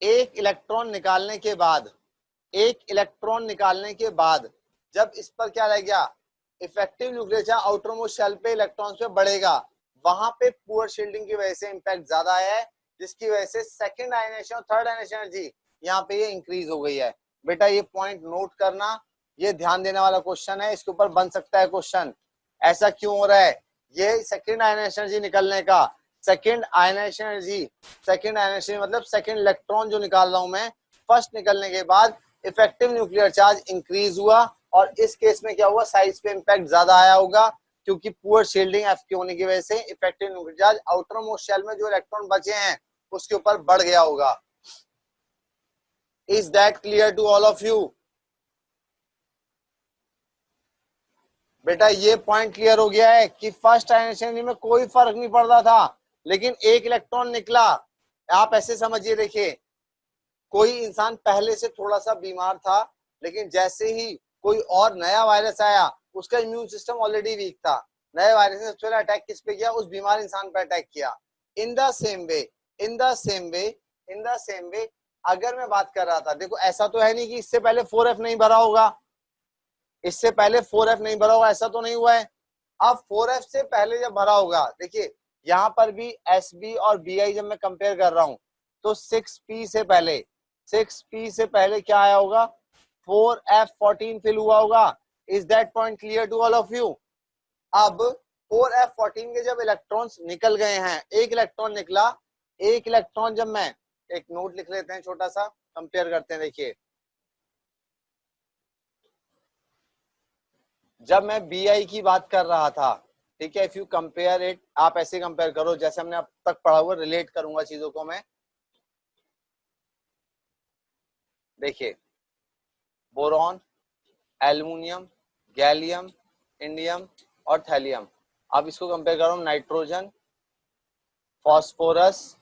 एक इलेक्ट्रॉन निकालने के बाद, जब इस पर क्या रह गया, effective nuclear charge outermost shell पे इलेक्ट्रॉन्स पे बढ़ेगा, वहां पे पुअर शील्डिंग की वजह से इंपैक्ट ज्यादा आया है, जिसकी वजह से सेकंड आयनेशन और थर्ड आयनेशन एनर्जी यहाँ पे ये इंक्रीज हो गई है। बेटा ये पॉइंट नोट करना, ये ध्यान देने वाला क्वेश्चन है, इसके ऊपर बन सकता है क्वेश्चन। ऐसा क्यों हो रहा है? ये सेकंड आयनेशन एनर्जी निकलने का, सेकंड आयनेशन एनर्जी मतलब सेकंड इलेक्ट्रॉन जो निकाल रहा हूं मैं, फर्स्ट निकलने के बाद इफेक्टिव न्यूक्लियर चार्ज इंक्रीज हुआ, और इस केस में क्या हुआ, साइज पे इंपैक्ट ज्यादा आया होगा, क्योंकि पुअर शील्डिंग एफ के होने की वजह से effective nuclear charge outermost shell में जो इलेक्ट्रॉन बचे हैं उसके ऊपर बढ़ गया होगा। Is that clear to all of you? बेटा ये पॉइंट क्लियर हो गया है कि फर्स्ट आयनाइजेशन में कोई फर्क नहीं पड़ रहा था, लेकिन एक इलेक्ट्रॉन निकला। आप ऐसे समझिए, देखिए कोई इंसान पहले से थोड़ा सा बीमार था, लेकिन जैसे ही कोई और नया वायरस आया, उसका इम्यून सिस्टम ऑलरेडी वीक था, नए वायरस ने सबसे पहले अटैक किस पे किया? उस बीमार इंसान पे अटैक किया। इन the same way, in the same way, in the same वे, अगर मैं बात कर रहा था, देखो ऐसा तो है नहीं कि इससे पहले 4F नहीं भरा होगा, इससे पहले 4F नहीं भरा होगा, ऐसा तो नहीं हुआ है। अब 4F से पहले जब भरा होगा, देखिए यहां पर भी SB और BI जब मैं कंपेयर कर रहा हूं, तो 6P से पहले, 6P से पहले क्या आया होगा? 4F14 फिल हुआ होगा। Is that point clear to all of you? अब 4F14 के जब इलेक्ट्रॉन्स निकल गए हैं, एक इलेक्ट्रॉन निकला, एक इलेक्ट्रॉन, जब मैं एक नोट लिख लेते हैं छोटा सा, कंपेयर करते हैं। देखिए जब मैं BI की बात कर रहा था, ठीक है, इफ यू कंपेयर इट, आप ऐसे कंपेयर करो जैसे हमने अब तक पढ़ा हुआ, रिलेट करूंगा चीजों को मैं। देखिए बोरॉन, एल्युमिनियम, गैलियम, इंडियम और थैलियम, अब इसको कंपेयर कर रहा हूं, nitrogen, phosphorus,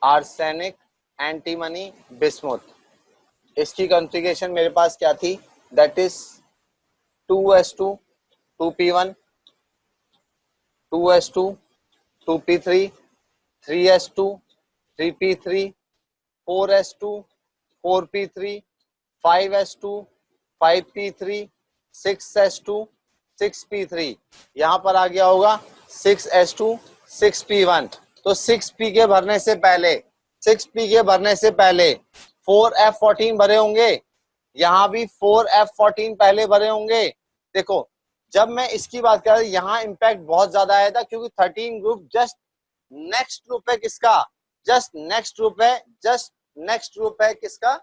arsenic, antimony, bismuth. इसकी कॉन्फ़िगरेशन मेरे पास क्या थी? That is 2s2 2p1, 2s2 2p3, 3s2 3p3, 4s2 4p3, 5s2 5p3, 6s2 6p3, यहां पर आ गया होगा 6s2 6p1। तो 6p के भरने से पहले, 6p के भरने से पहले 4F14 भरे होंगे, यहां भी 4F14 पहले भरे होंगे। देखो जब मैं इसकी बात कर रहा हूं, यहाँ इंपैक्ट बहुत ज्यादा आया था, क्योंकि 13 ग्रुप जस्ट नेक्स्ट ग्रुप है किसका? जस्ट नेक्स्ट ग्रुप है, जस्ट नेक्स्ट ग्रुप है किसका?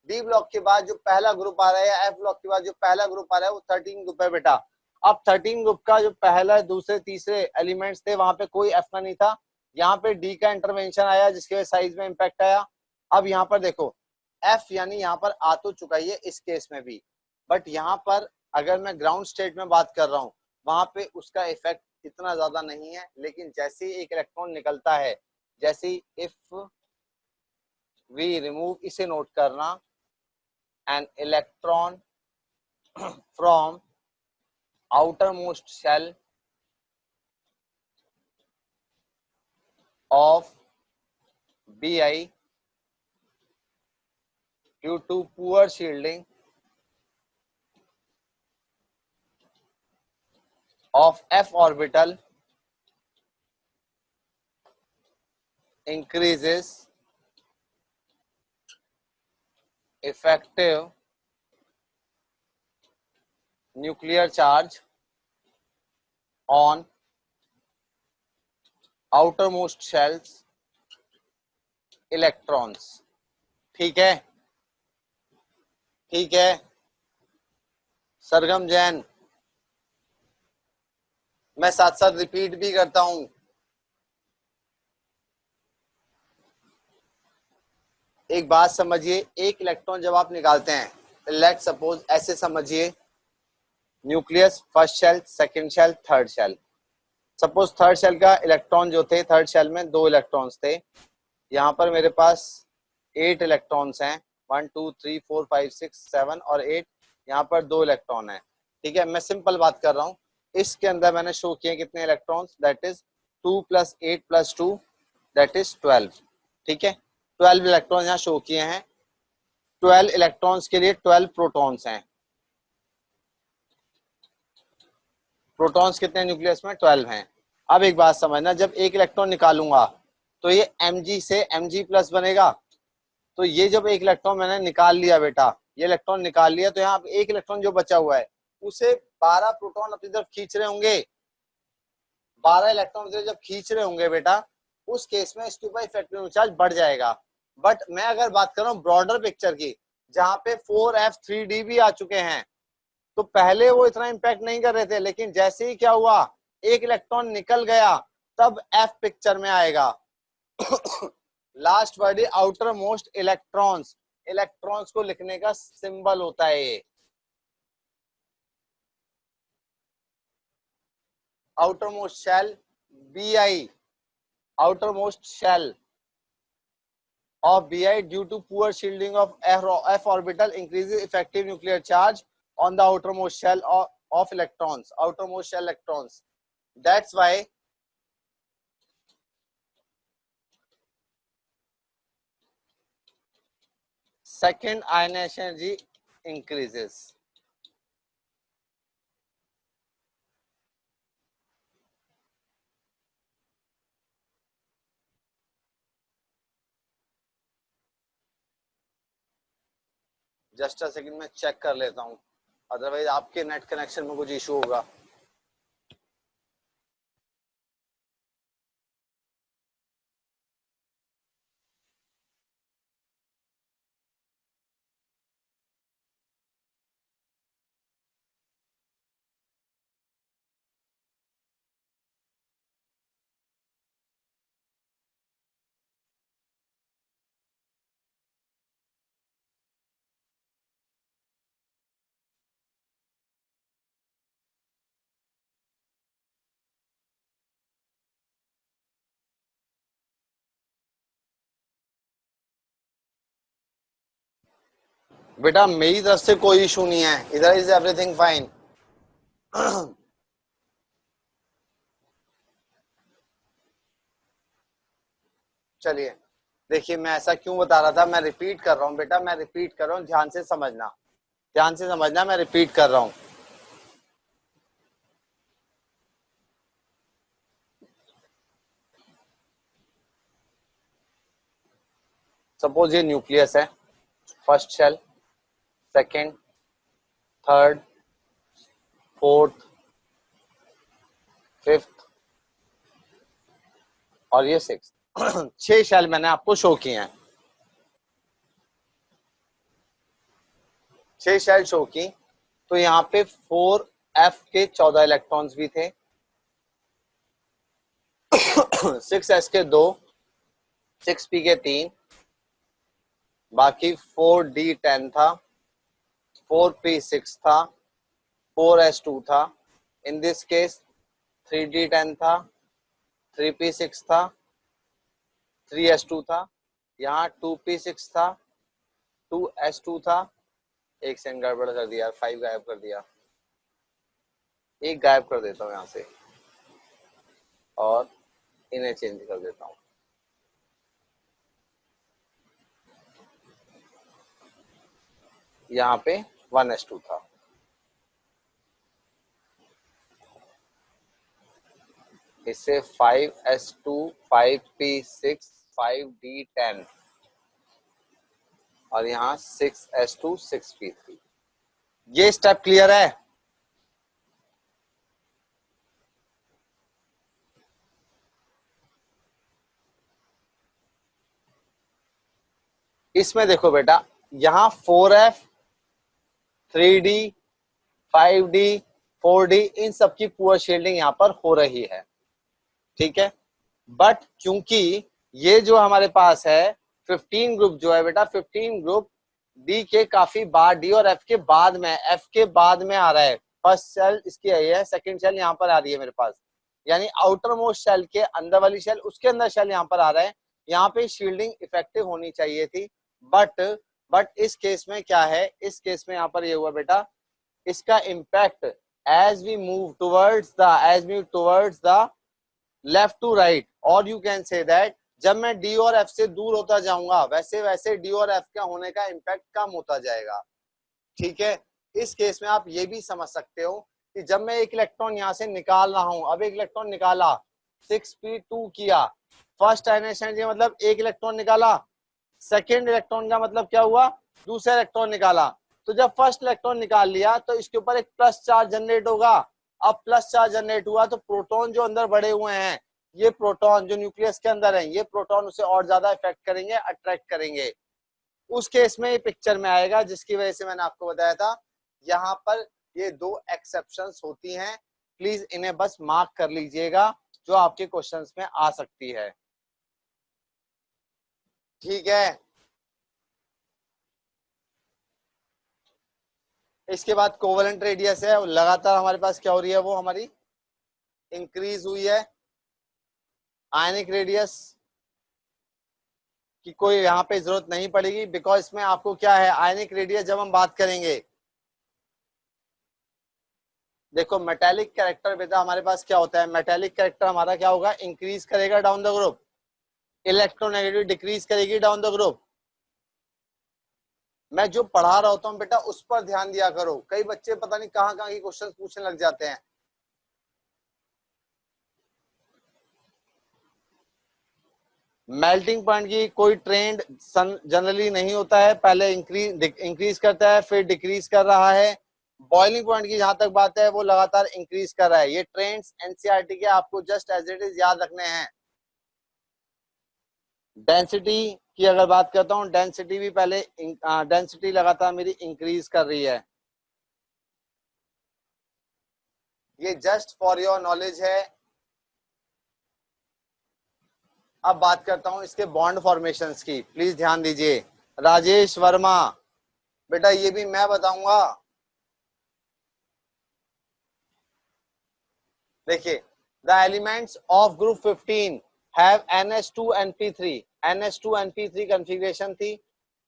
डी ब्लॉक के बाद जो पहला ग्रुप आ रहा है, या F ब्लॉक के बाद जो पहला ग्रुप आ रहा है, वो 13 ग्रुप है बेटा। अब 13 ग्रुप का जो पहला, दूसरे, तीसरे एलिमेंट्स थे, वहां पे कोई F का नहीं था, यहाँ पे D का इंटरवेंशन आया, जिसके वजह साइज में इंपैक्ट आया। अब यहाँ पर देखो F यानी यहाँ पर आ तो चुका ही है इस केस में भी, बट यहाँ पर अगर मैं ग्राउंड स्टेट में बात कर रहा हूँ, वहां पे उसका इफेक्ट इतना ज्यादा नहीं है। लेकिन जैसे ही एक इलेक्ट्रॉन निकलता है, जैसे इफ वी रिमूव, इसे नोट करना, an electron from outermost shell of Bi due to poor shielding of F orbital increases effective nuclear charge on outermost shells electrons। ठीक है, ठीक है सरगम जैन, मैं साथ साथ रिपीट भी करता हूं। एक बात समझिए, एक इलेक्ट्रॉन जब आप निकालते हैं, लेट सपोज ऐसे समझिए, nucleus, first shell, second shell, third shell. Suppose third shell का इलेक्ट्रॉन जो थे, थर्ड शेल में 2 इलेक्ट्रॉन्स थे, यहाँ पर मेरे पास 8 इलेक्ट्रॉन्स हैं, 1 2 3 4 5 6 7 और 8, यहाँ पर 2 इलेक्ट्रॉन है। ठीक है, मैं सिंपल बात कर रहा हूँ। इसके अंदर मैंने शो किए कितने electrons? That is 2 + 8 + 2 that is 12। ठीक है, 12 इलेक्ट्रॉन यहाँ शो किए हैं। 12 इलेक्ट्रॉन्स के लिए 12 प्रोटॉन्स हैं। प्रोटॉन्स कितने न्यूक्लियस में? 12 हैं। अब एक बात समझना, जब एक इलेक्ट्रॉन निकालूंगा तो ये Mg से Mg+ बनेगा। तो ये जब एक इलेक्ट्रॉन मैंने निकाल लिया बेटा, ये इलेक्ट्रॉन निकाल लिया, तो यहाँ एक इलेक्ट्रॉन जो बचा हुआ है, उसे 12 प्रोटॉन अपनी तरफ खींच रहे होंगे। 12 इलेक्ट्रॉन जब खींच रहे होंगे बेटा, उस केस में इसके ऊपर इफेक्टिव चार्ज बढ़ जाएगा। बट मैं अगर बात कर रहा हूँ ब्रॉडर पिक्चर की, जहां पे 4F3D भी आ चुके हैं, तो पहले वो इतना इम्पैक्ट नहीं कर रहे थे, लेकिन जैसे ही क्या हुआ, एक इलेक्ट्रॉन निकल गया तब एफ पिक्चर में आएगा। Last word outermost electrons, electrons को लिखने का सिंबल होता है ये। Outermost shell Bi, outermost shell of Bi due to poor shielding of f orbital increases effective nuclear charge on the outermost shell of electrons, outermost shell electrons. That's why second ionization energy increases. Just a second में check कर लेता हूं, otherwise आपके net connection में कुछ issue होगा। बेटा मेरी तरफ से कोई इशू नहीं है, इधर इज एवरीथिंग फाइन। चलिए देखिए, मैं ऐसा क्यों बता रहा था, मैं रिपीट कर रहा हूँ बेटा, मैं रिपीट कर रहा हूँ, ध्यान से समझना, ध्यान से समझना, मैं रिपीट कर रहा हूँ। सपोज ये न्यूक्लियस है, first shell, second, third, fourth, fifth और ये सिक्स। 6 शेल मैंने आपको शो किए हैं, 6 शेल शो की। तो यहाँ पे 4f के 14 इलेक्ट्रॉन्स भी थे, 6s के 2, 6p के 3, बाकी 4d10 था, 4p6 था, 4s2 था, इन दिस केस 3d10 था, 3p6 था, 3s2 था, यहाँ 2p6 था, 2s2 था, एक सेकंड गड़बड़ कर दिया, 5 गायब कर दिया, एक गायब कर देता हूँ यहाँ से और इन्हें चेंज कर देता हूँ। यहाँ पे 1s2 था, इससे 5s2, 5p6, 5d10 और यहाँ 6s2, 6p3। ये स्टेप क्लियर है? इसमें देखो बेटा, यहाँ 4f, 3d, 5d, 4d इन सब की पुअर शील्डिंग यहाँ पर हो रही है, ठीक है। बट क्योंकि ये जो हमारे पास है 15 ग्रुप जो है बेटा, 15 ग्रुप डी के काफी बाद, डी और एफ के बाद में, एफ के बाद में आ रहा है। फर्स्ट सेल इसकी है, सेकंड सेल यहाँ पर आ रही है मेरे पास, यानी आउटर मोस्ट सेल के अंदर वाली सेल, उसके अंदर सेल यहाँ पर आ रहा है। यहाँ पे शील्डिंग इफेक्टिव होनी चाहिए थी, बट इस केस में क्या है, इस केस में यहाँ पर ये हुआ बेटा, इसका impact as we move towards the left to right, और यू कैन से दैट जब मैं डी और एफ से दूर होता जाऊंगा वैसे वैसे डी और एफ का होने का इम्पैक्ट कम होता जाएगा, ठीक है। इस केस में आप ये भी समझ सकते हो कि जब मैं एक इलेक्ट्रॉन यहाँ से निकाल रहा हूं, अब एक इलेक्ट्रॉन निकाला, 6p2 किया, फर्स्ट आयनाइजेशन एनर्जी मतलब एक इलेक्ट्रॉन निकाला, सेकेंड इलेक्ट्रॉन का मतलब क्या हुआ, दूसरा इलेक्ट्रॉन निकाला। तो जब फर्स्ट इलेक्ट्रॉन निकाल लिया तो इसके ऊपर एक प्लस चार्ज जनरेट होगा। अब प्लस चार्ज जनरेट हुआ तो प्रोटॉन जो अंदर बढ़े हुए हैं, ये प्रोटॉन जो न्यूक्लियस के अंदर है, ये प्रोटॉन उसे और ज्यादा इफेक्ट करेंगे, अट्रैक्ट करेंगे। उस केस में ये पिक्चर में आएगा, जिसकी वजह से मैंने आपको बताया था यहाँ पर ये 2 एक्सेप्शंस होती हैं। प्लीज इन्हें बस मार्क कर लीजिएगा, जो आपके क्वेश्चंस में आ सकती है। ठीक है, इसके बाद कोवेलेंट रेडियस है, लगातार हमारे पास क्या हो रही है, वो हमारी इंक्रीज हुई है। आयनिक रेडियस की कोई यहाँ पे जरूरत नहीं पड़ेगी, बिकॉज इसमें आपको क्या है, आयनिक रेडियस जब हम बात करेंगे, देखो मेटेलिक कैरेक्टर बेटा हमारे पास क्या होता है, मेटेलिक कैरेक्टर हमारा क्या होगा, इंक्रीज करेगा down the group, electronegative decrease करेगी डाउन द ग्रुप। मैं जो पढ़ा रहा होता हूँ बेटा उस पर ध्यान दिया करो, कई बच्चे पता नहीं कहाँ कहाँ के क्वेश्चन पूछने लग जाते हैं। मेल्टिंग पॉइंट की कोई ट्रेंड जनरली नहीं होता है, पहले इंक्रीज करता है फिर डिक्रीज कर रहा है। बॉइलिंग पॉइंट की जहां तक बात है वो लगातार इंक्रीज कर रहा है। ये ट्रेंड्स एनसीईआरटी के आपको जस्ट एज इट इज याद रखने हैं। डेंसिटी की अगर बात करता हूँ, डेंसिटी भी पहले डेंसिटी लगातार मेरी इंक्रीज कर रही है। ये जस्ट फॉर योर नॉलेज है। अब बात करता हूं इसके बॉन्ड फॉर्मेशंस की, प्लीज ध्यान दीजिए। राजेश वर्मा, बेटा ये भी मैं बताऊंगा। देखिए, the elements of group 15 have NH2NP3। NH2NP3 configuration थी,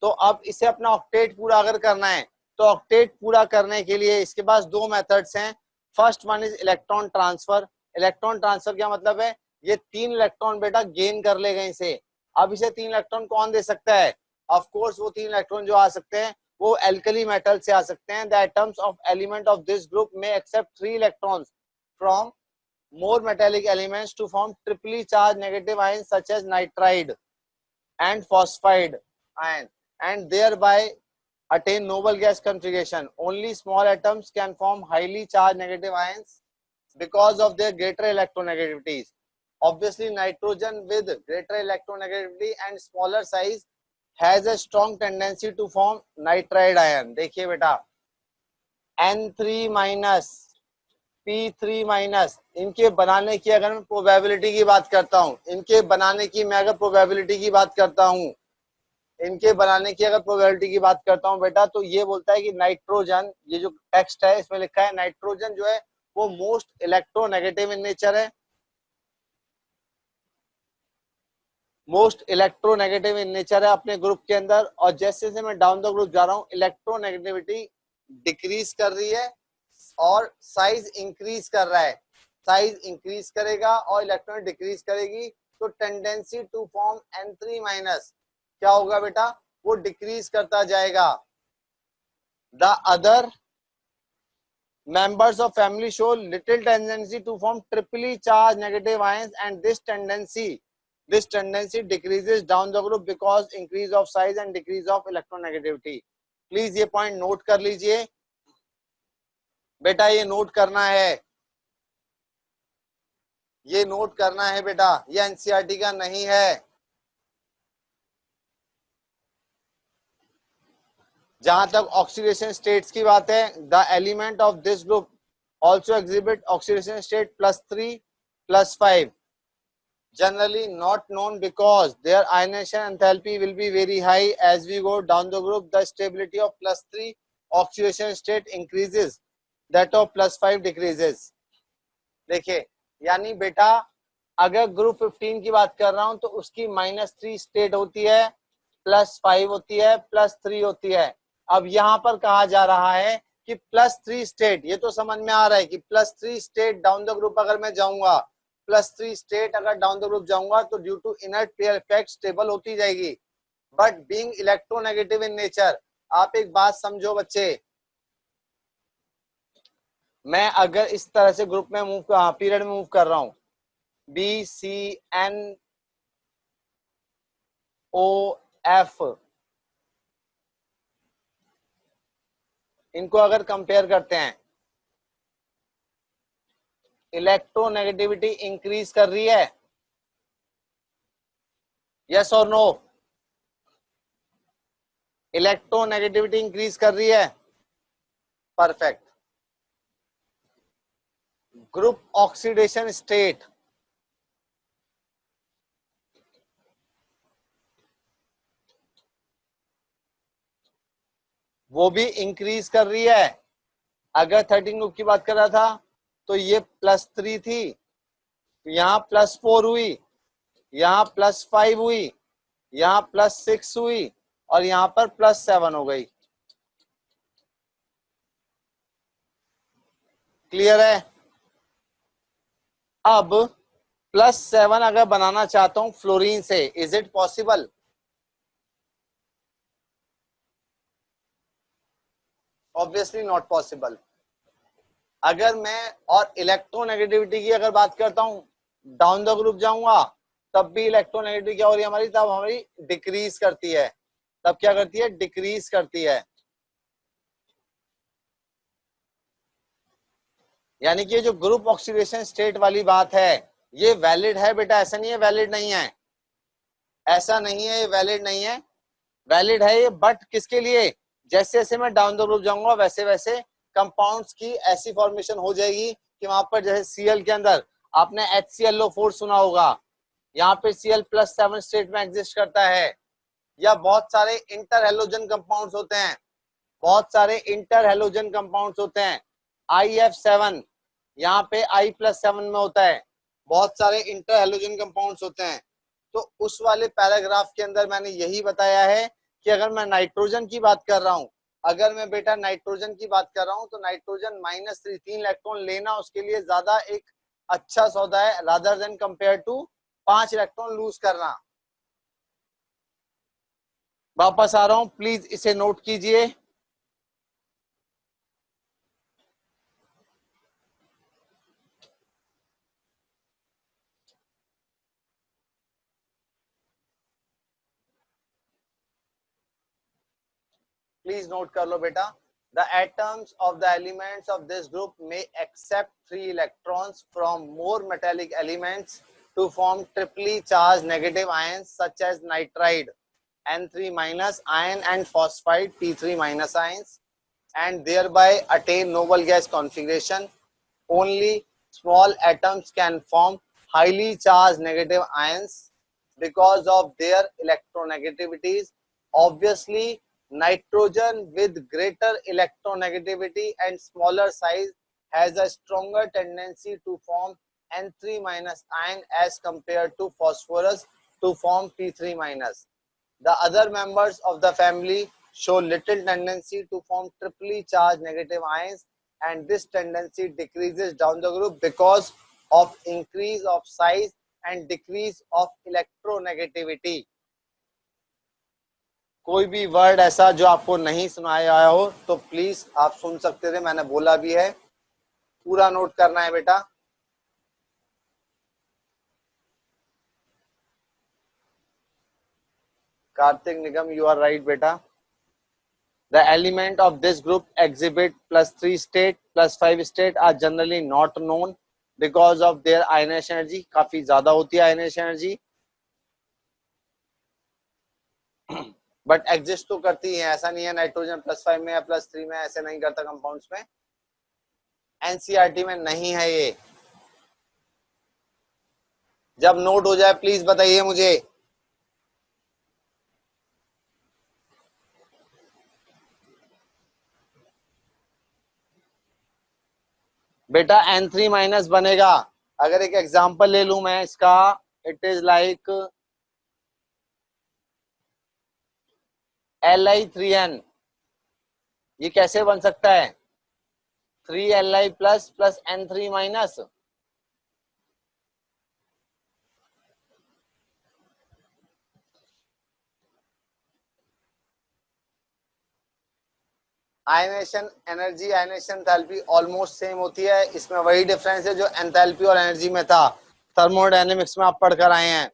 तो अब इसे अपना ऑक्टेट पूरा अगर करना है, तो ऑक्टेट पूरा करने के लिए इसके पास दो मेथड्स हैं। First one is electron transfer. Electron transfer क्या मतलब है, ये 3 इलेक्ट्रॉन बेटा गेन कर लेगा इसे। अब इसे 3 इलेक्ट्रॉन कौन दे सकता है, ऑफ कोर्स वो 3 इलेक्ट्रॉन जो आ सकते हैं वो एल्कली मेटल से आ सकते हैं। The atoms of element of this group में accept 3 electrons from more metallic elements to form triply charged negative ions such as nitride and phosphide ion, and thereby attain noble gas configuration. Only small atoms can form highly charged negative ions because of their greater electronegativities. Obviously, nitrogen with greater electronegativity and smaller size has a strong tendency to form nitride ion. देखिए बेटा, N3 minus P3 minus, इनके बनाने की अगर मैं probability की बात करता हूं, इनके बनाने की मैं अगर प्रोबेबिलिटी की बात करता हूं, इनके बनाने की अगर प्रोबेबिलिटी की बात करता हूं बेटा, तो ये बोलता है कि नाइट्रोजन, ये जो टेक्स्ट है इसमें लिखा है नाइट्रोजन जो है वो मोस्ट इलेक्ट्रोनेगेटिव इन नेचर है, मोस्ट इलेक्ट्रोनेगेटिव इन नेचर है अपने ग्रुप के अंदर। और जैसे जैसे मैं डाउन द ग्रुप जा रहा हूँ इलेक्ट्रोनेगेटिविटी डिक्रीज कर रही है और साइज इंक्रीज कर रहा है। साइज इंक्रीज करेगा और इलेक्ट्रॉन डिक्रीज करेगी, तो tendency to form N3 minus क्या होगा बेटा, वो डिक्रीज करता जाएगा। The other members of family show little tendency to form triply charged negative ions, and this tendency decreases down the group because increase of size and decrease of electronegativity. Please ये point note कर लीजिए बेटा, ये note करना है, ये note करना है बेटा, ये एनसीईआरटी का नहीं है। जहां तक ऑक्सीडेशन स्टेट्स की बात है, the element of this group also exhibit oxidation state +3 +5, generally not known because their ionization enthalpy will be very high. As we go down the group, the stability of +3 oxidation state increases, that of +5 decreases. देखिए, यानी बेटा अगर group 15 की बात कर रहा हूं तो उसकी -3 स्टेट होती है, +5 होती है, +3 होती है। अब यहां पर कहा जा रहा है कि +3 स्टेट, ये तो समझ में आ रहा है कि +3 स्टेट डाउन द ग्रुप अगर मैं जाऊंगा, +3 स्टेट अगर डाउन द ग्रुप जाऊंगा तो due to inert pair effect stable होती जाएगी, but being electronegative in nature. आप एक बात समझो बच्चे, मैं अगर इस तरह से ग्रुप में मूव पीरियड में मूव कर रहा हूं, BCNOF, इनको अगर कंपेयर करते हैं, इलेक्ट्रोनेगेटिविटी इंक्रीज कर रही है, यस और नो, इलेक्ट्रोनेगेटिविटी इंक्रीज कर रही है, परफेक्ट। ग्रुप ऑक्सीडेशन स्टेट वो भी इंक्रीज कर रही है। अगर 13 ग्रुप की बात कर रहा था तो ये +3 थी, यहाँ +4 हुई, यहाँ +5 हुई, यहाँ +6 हुई और यहाँ पर +7 हो गई। क्लियर है? अब +7 अगर बनाना चाहता हूं फ्लोरीन से, is it possible? Obviously not possible. अगर मैं और इलेक्ट्रोनेगेटिविटी की अगर बात करता हूं, डाउन द ग्रुप जाऊंगा तब भी इलेक्ट्रोनेगेटिविटी क्या हो रही है हमारी, तब हमारी डिक्रीज करती है। तब क्या करती है? डिक्रीज करती है। यानी कि जो ग्रुप ऑक्सीडेशन स्टेट वाली बात है ये वैलिड है बेटा, ऐसा नहीं है वैलिड नहीं है, ऐसा नहीं है ये वैलिड नहीं है, वैलिड है ये, बट किसके लिए? जैसे जैसे मैं डाउन द ग्रुप जाऊंगा वैसे वैसे कंपाउंड्स की ऐसी फॉर्मेशन हो जाएगी कि वहां पर जैसे सीएल के अंदर आपने HClO4 सुना होगा, यहाँ पे Cl+7 स्टेट में एग्जिस्ट करता है, या बहुत सारे इंटर हेलोजन कंपाउंड्स होते हैं, बहुत सारे इंटर हेलोजन कंपाउंड्स होते हैं। IF7 यहाँ पे I+7 में होता है, बहुत सारे इंटर हेलोजन कंपाउंड्स होते हैं। तो उस वाले पैराग्राफ के अंदर मैंने यही बताया है कि अगर मैं नाइट्रोजन की बात कर रहा हूं, अगर मैं बेटा नाइट्रोजन की बात कर रहा हूं तो नाइट्रोजन -3 3 इलेक्ट्रॉन लेना उसके लिए ज्यादा एक अच्छा सौदा है rather than compare to 5 electron lose करना। वापस आ रहा हूं, प्लीज इसे नोट कीजिए। प्लीज नोट कर लो बेटा। The atoms of the elements of this group may accept 3 electrons from more metallic elements to form triply charged negative ions such as nitride N3 minus ion and phosphide P3 minus ions, and thereby attain noble gas configuration. Only small atoms can form highly charged negative ions because of their electronegativities. Obviously, nitrogen with greater electronegativity and smaller size has a stronger tendency to form N3 minus ion as compared to phosphorus to form P3 minus. The other members of the family show little tendency to form triply charged negative ions, and this tendency decreases down the group because of increase of size and decrease of electronegativity. कोई भी word ऐसा जो आपको नहीं सुनाया आया हो तो प्लीज आप सुन सकते थे, मैंने बोला भी है, पूरा नोट करना है बेटा। कार्तिक निगम, यू आर राइट बेटा। The element of this group exhibit +3 state, +5 state are generally not known because of their ionization energy, काफी ज्यादा होती है ionization energy, बट एग्जिस्ट तो करती है, ऐसा नहीं है नाइट्रोजन +5 में या +3 में ऐसे नहीं करता कंपाउंड्स में। एनसीईआरटी में नहीं है ये। जब नोट हो जाए प्लीज बताइए मुझे। बेटा N3 माइनस बनेगा। अगर एक एग्जांपल ले लूं मैं इसका, इट इज लाइक Li3n, ये कैसे बन सकता है? 3Li plus N3 minus. Ionisation energy, ionisation enthalpy almost same होती है, इसमें वही डिफरेंस है जो एंथैल्पी और एनर्जी में था, थर्मोडायनेमिक्स में आप पढ़कर आए हैं।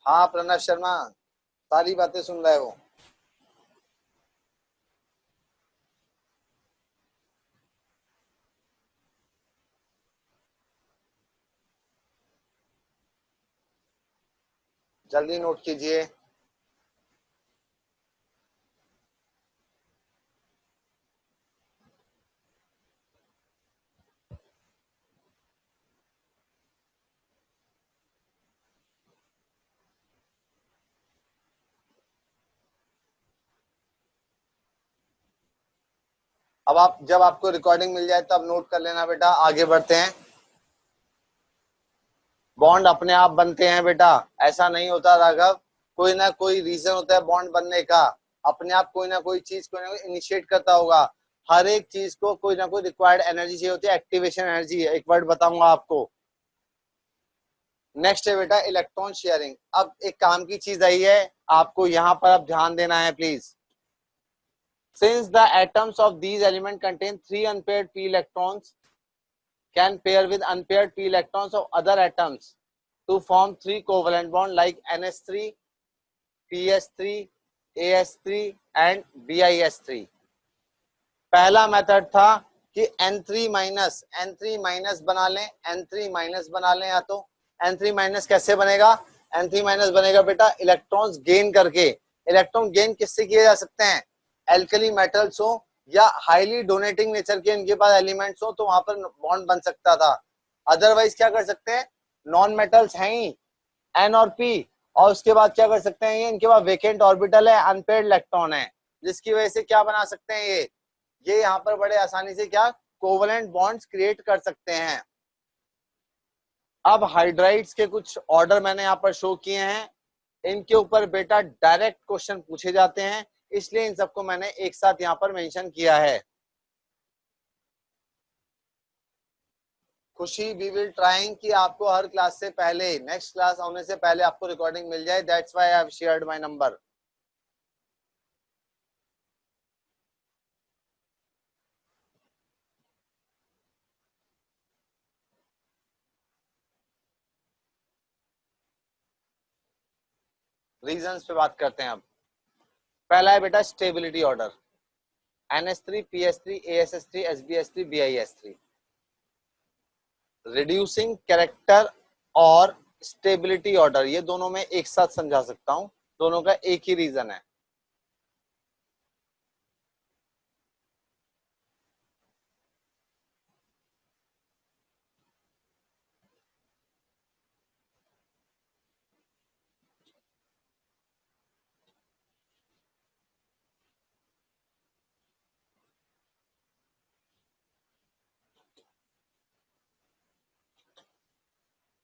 हाँ प्रणव शर्मा, सारी बातें सुन रहे हो। जल्दी नोट कीजिए। अब आप जब आपको रिकॉर्डिंग मिल जाए तब नोट कर लेना बेटा। आगे बढ़ते हैं। बॉन्ड अपने आप बनते हैं बेटा, ऐसा नहीं होता राघव। कोई ना कोई रीजन होता है बॉन्ड बनने का। अपने आप कोई ना कोई चीज कोई ना कोई इनिशिएट करता होगा। हर एक चीज को कोई ना कोई रिक्वायर्ड एनर्जी चाहिए होती है, एक्टिवेशन एनर्जी। एक वर्ड बताऊंगा आपको। नेक्स्ट है बेटा इलेक्ट्रॉन शेयरिंग। अब एक काम की चीज आई है, आपको यहाँ पर अब ध्यान देना है please. Since the atoms of these element contain 3 unpaired p electrons can pair with unpaired p electrons of other atoms to form 3 covalent bond like NH3, PS3, AS3 and BIS3। पहला मेथड था कि N3 minus बना लें, N3 minus बना लें। या तो N3 minus कैसे बनेगा? N3 माइनस बनेगा बेटा इलेक्ट्रॉन्स गेन करके। इलेक्ट्रॉन गेन किससे किए जा सकते हैं? एल्कली मेटल्स हो या हाईली डोनेटिंग नेचर के इनके पास एलिमेंट्स हो तो वहां पर बॉन्ड बन सकता था। अदरवाइज क्या कर सकते हैं? नॉन मेटल्स हैं ही N और P, और उसके बाद क्या कर सकते हैं? ये इनके पास वेकेंट ऑर्बिटल है, अनपेयर्ड इलेक्ट्रॉन है, जिसकी वजह से क्या बना सकते हैं? ये यहाँ पर बड़े आसानी से क्या कोवलेंट बॉन्ड्स क्रिएट कर सकते हैं। अब हाइड्राइड्स के कुछ ऑर्डर मैंने यहाँ पर शो किए हैं। इनके ऊपर बेटा डायरेक्ट क्वेश्चन पूछे जाते हैं, इसलिए इन सबको मैंने एक साथ यहाँ पर मेंशन किया है। खुशी वी विल ट्राइंग कि आपको हर क्लास से पहले, नेक्स्ट क्लास होने से पहले आपको रिकॉर्डिंग मिल जाए। That's why I have shared my number. Reasons पे बात करते हैं अब। पहला है बेटा stability order, NH3, PS3, ASS3, SBS3, BIS3। Reducing character और स्टेबिलिटी ऑर्डर, ये दोनों में एक साथ समझा सकता हूं, दोनों का एक ही रीजन है।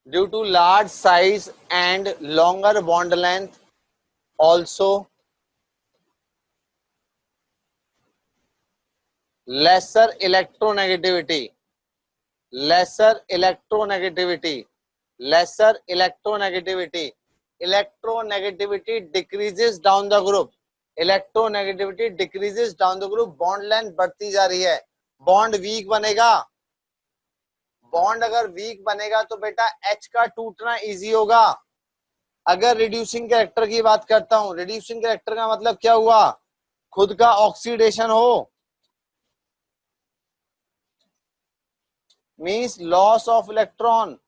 Due to large size and longer bond length, also lesser electronegativity, lesser electronegativity, lesser electronegativity, electronegativity decreases down the group, electronegativity decreases down the group, bond length बढ़ती जा रही है, बॉन्ड वीक बनेगा। बॉन्ड अगर week बनेगा तो बेटा H का टूटना इजी होगा। अगर रिड्यूसिंग कैरेक्टर की बात करता हूं, रिड्यूसिंग कैरेक्टर का मतलब क्या हुआ? खुद का ऑक्सीडेशन हो, means loss of electron.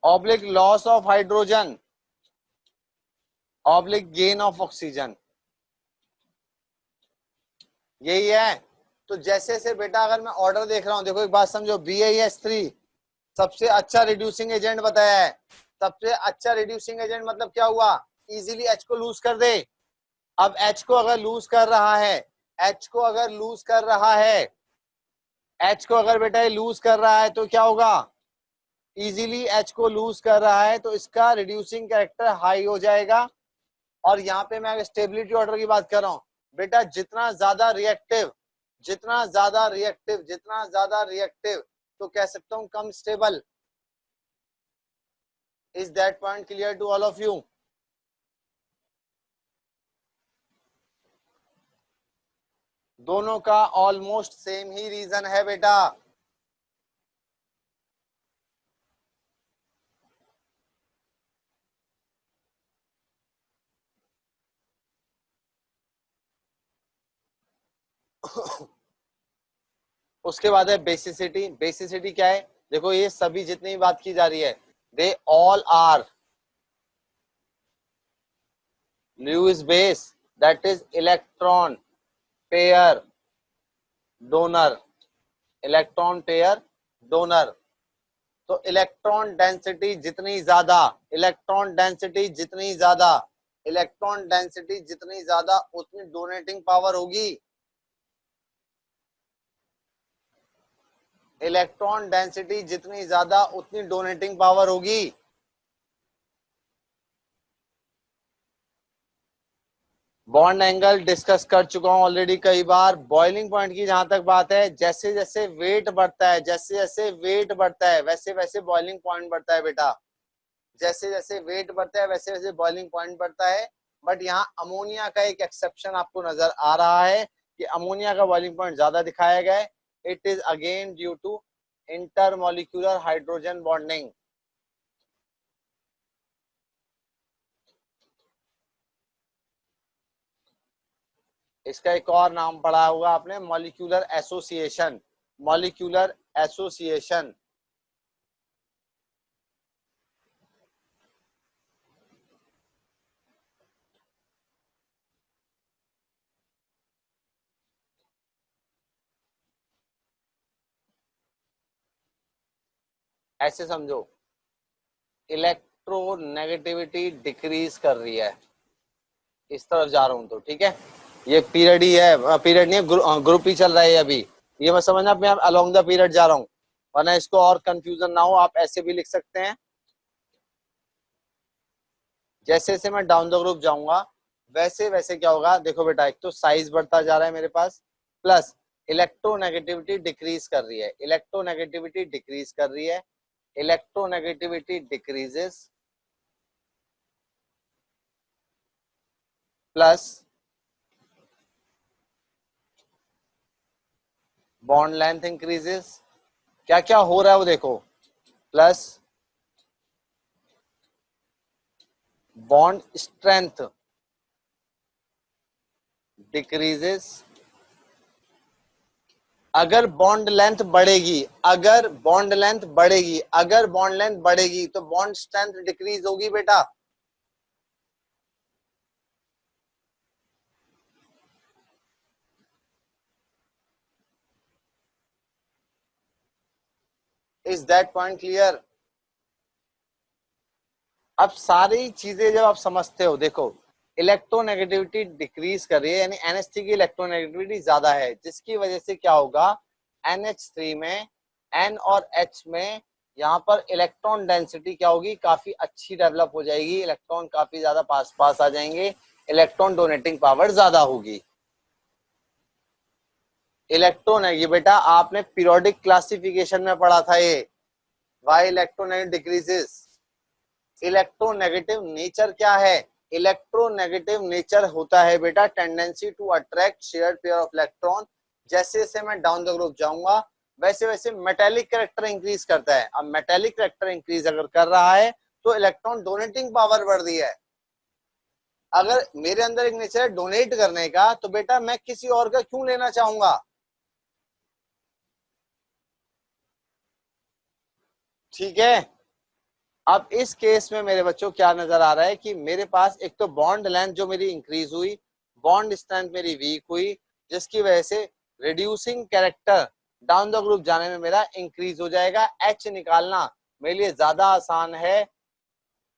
Oblique loss of hydrogen, oblique gain of oxygen, यही है। तो जैसे से बेटा अगर मैं ऑर्डर देख रहा हूं, देखो एक बात समझो, BIS3 सबसे अच्छा रिड्यूसिंग एजेंट बताया है। सबसे अच्छा रिड्यूसिंग एजेंट मतलब क्या हुआ? इजीली H को लूज कर दे। अब H को अगर लूज कर रहा है, H को अगर लूज कर रहा है, H को अगर बेटा ये लूज कर रहा है तो क्या होगा? इजीली H को लूज कर रहा है तो इसका रिड्यूसिंग कैरेक्टर हाई हो जाएगा। और यहाँ पे मैं स्टेबिलिटी ऑर्डर की बात कर रहा हूँ बेटा, जितना ज्यादा रिएक्टिव, जितना ज्यादा रिएक्टिव, जितना ज्यादा रिएक्टिव, तो कह सकता हूं कम stable. Is that point clear to all of you? दोनों का ऑलमोस्ट सेम ही रीजन है बेटा। उसके बाद है बेसिसिटी। बेसिसिटी क्या है? देखो ये सभी जितनी बात की जा रही है, they all are Lewis base, that is electron pair donor, electron pair donor. तो इलेक्ट्रॉन डेंसिटी जितनी ज्यादा, इलेक्ट्रॉन डेंसिटी जितनी ज्यादा, इलेक्ट्रॉन डेंसिटी जितनी ज्यादा उतनी डोनेटिंग पावर होगी। इलेक्ट्रॉन डेंसिटी जितनी ज्यादा उतनी डोनेटिंग पावर होगी। बॉन्ड एंगल डिस्कस कर चुका हूं ऑलरेडी कई बार। बॉइलिंग पॉइंट की जहां तक बात है, जैसे जैसे वेट बढ़ता है, जैसे जैसे वेट बढ़ता है वैसे वैसे बॉइलिंग पॉइंट बढ़ता है बेटा। जैसे जैसे वेट बढ़ता है वैसे वैसे बॉइलिंग पॉइंट बढ़ता है। बट यहाँ अमोनिया का एक एक्सेप्शन आपको नजर आ रहा है कि अमोनिया का बॉइलिंग पॉइंट ज्यादा दिखाया गया है। It is again due to intermolecular hydrogen bonding. इसका एक और नाम पढ़ा होगा आपने, मॉलिक्यूलर एसोसिएशन। Molecular association. ऐसे समझो, इलेक्ट्रोनेगेटिविटी डिक्रीज कर रही है। इस तरफ जा रहा हूं तो ठीक है, ये पीरियड ही है, पीरियड नहीं है, ग्रुप ही चल रहा है अभी। ये मैं समझना मैं अलोंग द पीरियड जा रहा हूँ, वरना इसको और कंफ्यूजन ना हो, आप ऐसे भी लिख सकते हैं। जैसे जैसे मैं डाउन द ग्रुप जाऊंगा वैसे वैसे क्या होगा, देखो बेटा, एक तो साइज बढ़ता जा रहा है मेरे पास, प्लस इलेक्ट्रोनेगेटिविटी डिक्रीज कर रही है, इलेक्ट्रोनेगेटिविटी डिक्रीज कर रही है, electronegativity decreases, plus bond length increases. क्या क्या हो रहा है वो देखो, प्लस बॉन्ड स्ट्रेंथ डिक्रीजेस। अगर बॉन्ड लेंथ बढ़ेगी, अगर बॉन्ड लेंथ बढ़ेगी, अगर बॉन्ड लेंथ बढ़ेगी तो बॉन्ड स्ट्रेंथ डिक्रीज होगी बेटा। Is that point clear? अब सारी चीजें जब आप समझते हो, देखो इलेक्ट्रोनेगेटिविटी डिक्रीज कर रही है, यानी NH3 की इलेक्ट्रोनेगेटिविटी ज्यादा है, जिसकी वजह से क्या होगा, NH3 में N और H में यहाँ पर इलेक्ट्रॉन डेंसिटी क्या होगी, काफी अच्छी डेवलप हो जाएगी, इलेक्ट्रॉन काफी ज्यादा पास पास आ जाएंगे, इलेक्ट्रॉन डोनेटिंग पावर ज्यादा होगी। इलेक्ट्रॉन है ये बेटा, आपने पीरियोडिक क्लासिफिकेशन में पढ़ा था ये, why electronegative decreases. Electronegative nature क्या है, इलेक्ट्रोनेगेटिव नेचर होता है बेटा tendency to attract shared pair of electron. जैसे जैसे मैं डाउन द ग्रुप जाऊंगा वैसे वैसे मेटेलिक कैरेक्टर इंक्रीज करता है। अब मेटेलिक कैरेक्टर इंक्रीज अगर कर रहा है तो इलेक्ट्रॉन डोनेटिंग पावर बढ़ रही है। अगर मेरे अंदर एक नेचर है डोनेट करने का, तो बेटा मैं किसी और का क्यों लेना चाहूंगा? ठीक है। अब इस केस में मेरे बच्चों क्या नजर आ रहा है कि मेरे पास एक तो बॉन्ड लेंथ जो मेरी इंक्रीज हुई, बॉन्ड स्ट्रेंथ मेरी वीक हुई, जिसकी वजह से reducing character down the group जाने में मेरा इंक्रीज हो जाएगा। एच निकालना मेरे लिए ज्यादा आसान है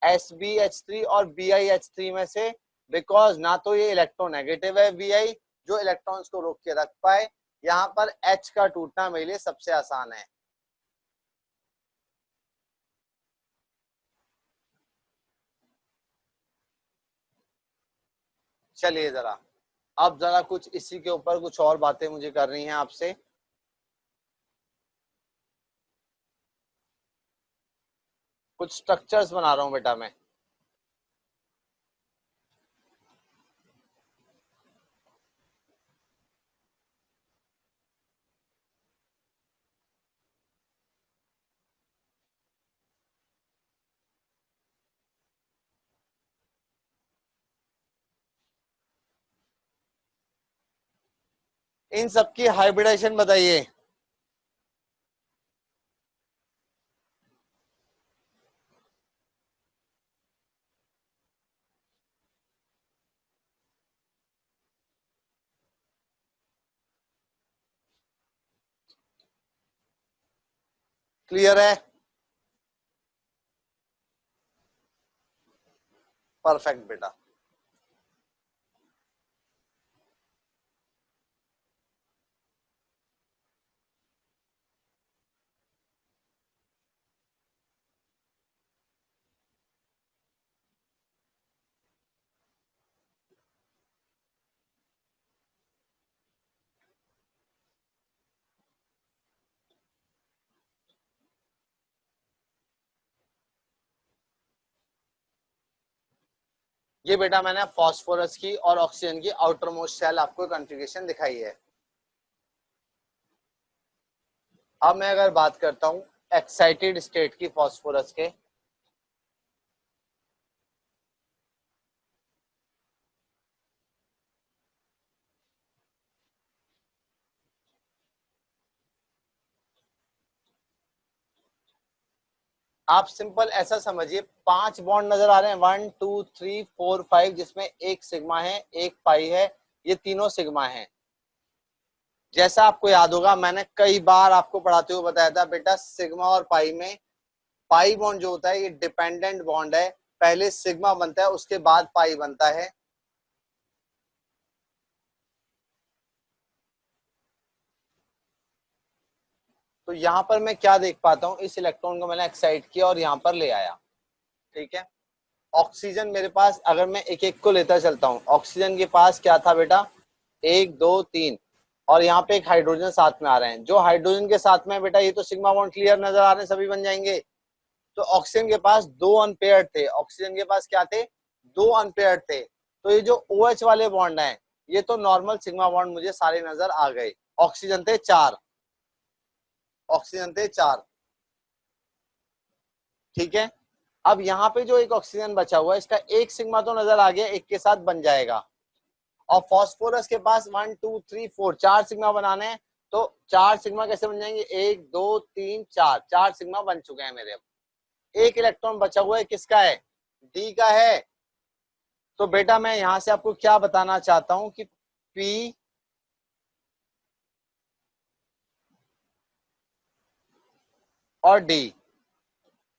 SbH3 और BiH3 में से, बिकॉज ना तो ये इलेक्ट्रोनेगेटिव है Bi जो इलेक्ट्रॉन्स को रोक के रख पाए, यहाँ पर H का टूटना मेरे लिए सबसे आसान है। चलिए जरा, अब जरा कुछ इसी के ऊपर कुछ और बातें मुझे करनी है आपसे। कुछ स्ट्रक्चर्स बना रहा हूं बेटा मैं। इन सबकी हाइब्रिडाइजेशन बताइए। क्लियर है? परफेक्ट बेटा। ये बेटा मैंने फास्फोरस की और ऑक्सीजन की आउटर मोस्ट शेल आपको कॉन्फ़िगरेशन दिखाई है। अब मैं अगर बात करता हूं एक्साइटेड स्टेट की फास्फोरस के, आप सिंपल ऐसा समझिए 5 बॉन्ड नजर आ रहे हैं, 1 2 3 4 5, जिसमें एक सिग्मा है एक पाई है, ये तीनों सिग्मा है। जैसा आपको याद होगा मैंने कई बार आपको पढ़ाते हुए बताया था बेटा, सिग्मा और पाई में पाई बॉन्ड जो होता है ये डिपेंडेंट बॉन्ड है, पहले सिग्मा बनता है उसके बाद पाई बनता है। तो यहां पर मैं क्या देख पाता हूं, इस इलेक्ट्रॉन को मैंने एक्साइट किया और यहां पर ले आया, ठीक है। ऑक्सीजन मेरे पास, अगर मैं एक एक को लेता चलता हूं, ऑक्सीजन के पास क्या था बेटा, 1 2 3, और यहाँ पे एक हाइड्रोजन साथ में आ रहे हैं। जो हाइड्रोजन के साथ में बेटा ये तो सिग्मा बॉन्ड क्लियर नजर आ रहे हैं, सभी बन जाएंगे। तो ऑक्सीजन के पास 2 अनपेयर्ड थे, ऑक्सीजन के पास क्या थे, 2 अनपेयर्ड थे। तो ये जो OH वाले बॉन्ड हैं ये तो नॉर्मल सिग्मा बॉन्ड मुझे सारे नजर आ गए। ऑक्सीजन थे 4, ऑक्सीजन थे 4, ठीक है। अब यहाँ पे जो एक ऑक्सीजन बचा हुआ है इसका एक सिग्मा तो नजर आ गया, एक के साथ बन जाएगा। और फास्फोरस के पास 1 2 3 4 4 सिग्मा बनाने हैं, तो 4 सिग्मा कैसे बन जाएंगे, 1 2 3 4, 4 सिग्मा बन चुके हैं मेरे। अब एक इलेक्ट्रॉन बचा हुआ है, किसका है, डी का है। तो बेटा मैं यहां से आपको क्या बताना चाहता हूं कि पी और डी,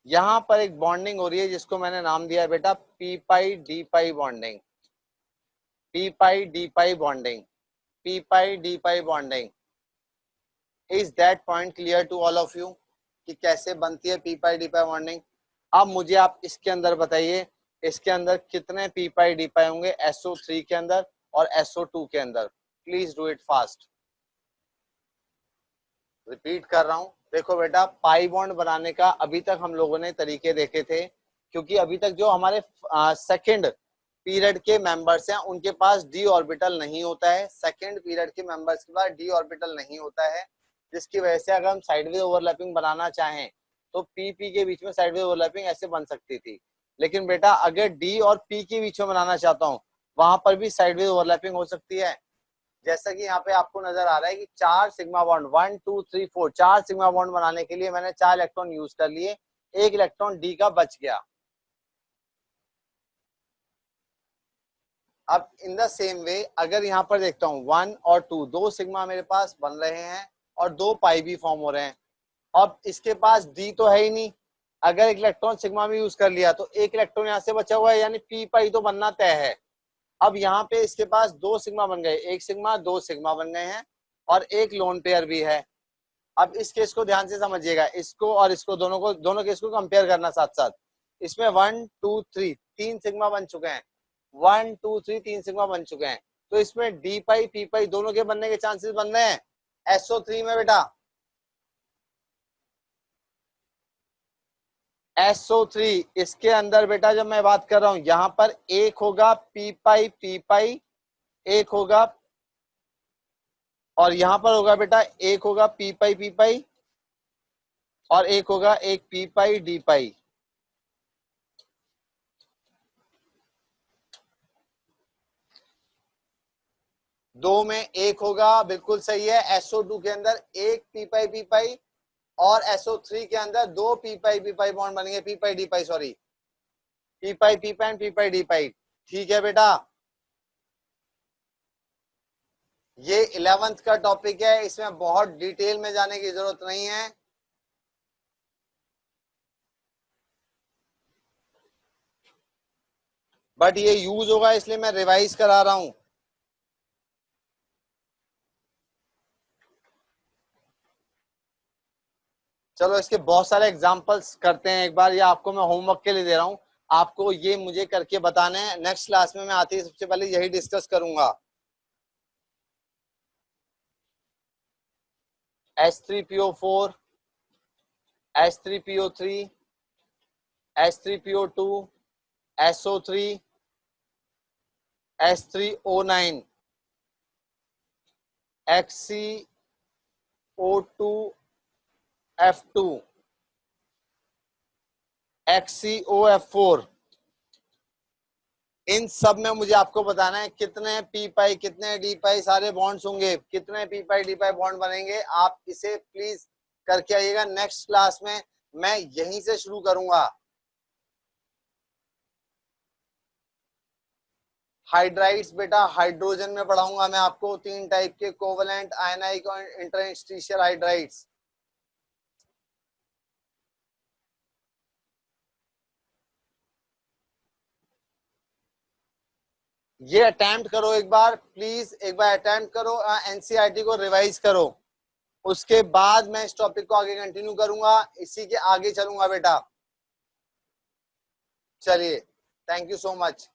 यहां पर एक बॉन्डिंग हो रही है जिसको मैंने नाम दिया है बेटा P pi D pi bonding, P pi D pi bonding, P pi D pi bonding. Is that point clear to all of you कि कैसे बनती है P pi D pi bonding? अब मुझे आप इसके अंदर बताइए, इसके अंदर कितने पी पाई डी पाई होंगे, SO3 के अंदर और SO2 के अंदर? Please do it fast. Repeat कर रहा हूं, देखो बेटा पाई बॉन्ड बनाने का अभी तक हम लोगों ने तरीके देखे थे, क्योंकि अभी तक जो हमारे सेकंड पीरियड के मेंबर्स हैं उनके पास डी ऑर्बिटल नहीं होता है, सेकंड पीरियड के मेंबर्स के पास डी ऑर्बिटल नहीं होता है, जिसकी वजह से अगर हम साइडवेज ओवरलैपिंग बनाना चाहें तो पी पी के बीच में साइडवेज ओवरलैपिंग ऐसे बन सकती थी। लेकिन बेटा अगर डी और पी के बीच में बनाना चाहता हूँ वहां पर भी साइडवेज ओवरलैपिंग हो सकती है। जैसा कि यहाँ पे आपको नजर आ रहा है कि 4 सिग्मा बॉन्ड, 1 2 3 4, 4 सिग्मा बॉन्ड बनाने के लिए मैंने 4 इलेक्ट्रॉन यूज कर लिए, एक इलेक्ट्रॉन डी का बच गया। अब इन द सेम वे अगर यहाँ पर देखता हूँ 1 और 2, 2 सिग्मा मेरे पास बन रहे हैं और 2 पाई भी फॉर्म हो रहे हैं। अब इसके पास डी तो है ही नहीं, अगर एक इलेक्ट्रॉन सिग्मा में यूज कर लिया तो एक इलेक्ट्रॉन यहाँ से बचा हुआ है, यानी पी पाई तो बनना तय है। अब यहाँ पे इसके पास 2 सिग्मा बन गए, एक सिग्मा 2 सिग्मा बन गए हैं और एक लोन पेयर भी है। अब इस केस को ध्यान से समझिएगा, इसको और इसको दोनों केस को कंपेयर करना साथ साथ। इसमें 1 2 3 3 सिग्मा बन चुके हैं, 1 2 3 3 सिग्मा बन चुके हैं। तो इसमें डी पाई पी पाई दोनों के बनने के चांसेस बन रहे हैं SO3 में बेटा। SO3 इसके अंदर बेटा जब मैं बात कर रहा हूं यहां पर एक होगा पी पाई, एक होगा, और यहां पर होगा बेटा एक होगा पी पाई और एक होगा एक पी पाई डी पाई। दो में एक होगा, बिल्कुल सही है। SO2 के अंदर एक पी पाई पी पाई और SO3 के अंदर दो पी पाई बॉन्ड बनेंगे, p pi D pi, sorry, p pi and p pi D pi. ठीक है बेटा, ये 11th का टॉपिक है, इसमें बहुत डिटेल में जाने की जरूरत नहीं है। बट ये यूज होगा इसलिए मैं रिवाइज करा रहा हूं। चलो इसके बहुत सारे एग्जांपल्स करते हैं एक बार, या आपको मैं होमवर्क के लिए दे रहा हूं, आपको ये मुझे करके बताने हैं। नेक्स्ट क्लास में मैं आते ही सबसे पहले यही डिस्कस करूंगा। H3PO4, H3PO3, H3PO2, SO3, H3O9, XCO2F2, XCOF4। इन सब में मुझे आपको बताना है कितने पी पाई कितने डी पाई सारे बॉन्ड्स होंगे, कितने पी पाई डी पाई बॉन्ड बनेंगे। आप इसे प्लीज करके आइएगा। नेक्स्ट क्लास में मैं यहीं से शुरू करूंगा। हाइड्राइड्स बेटा हाइड्रोजन में पढ़ाऊंगा मैं आपको, तीन टाइप के, कोवलेंट, आयनाइक और इंटरस्टिशियल हाइड्राइड्स। ये अटेम्प्ट करो एक बार प्लीज, एक बार अटेम्प्ट करो, एनसीईआरटी को रिवाइज करो। उसके बाद मैं इस टॉपिक को आगे कंटिन्यू करूंगा, इसी के आगे चलूंगा बेटा। चलिए, थैंक यू सो मच।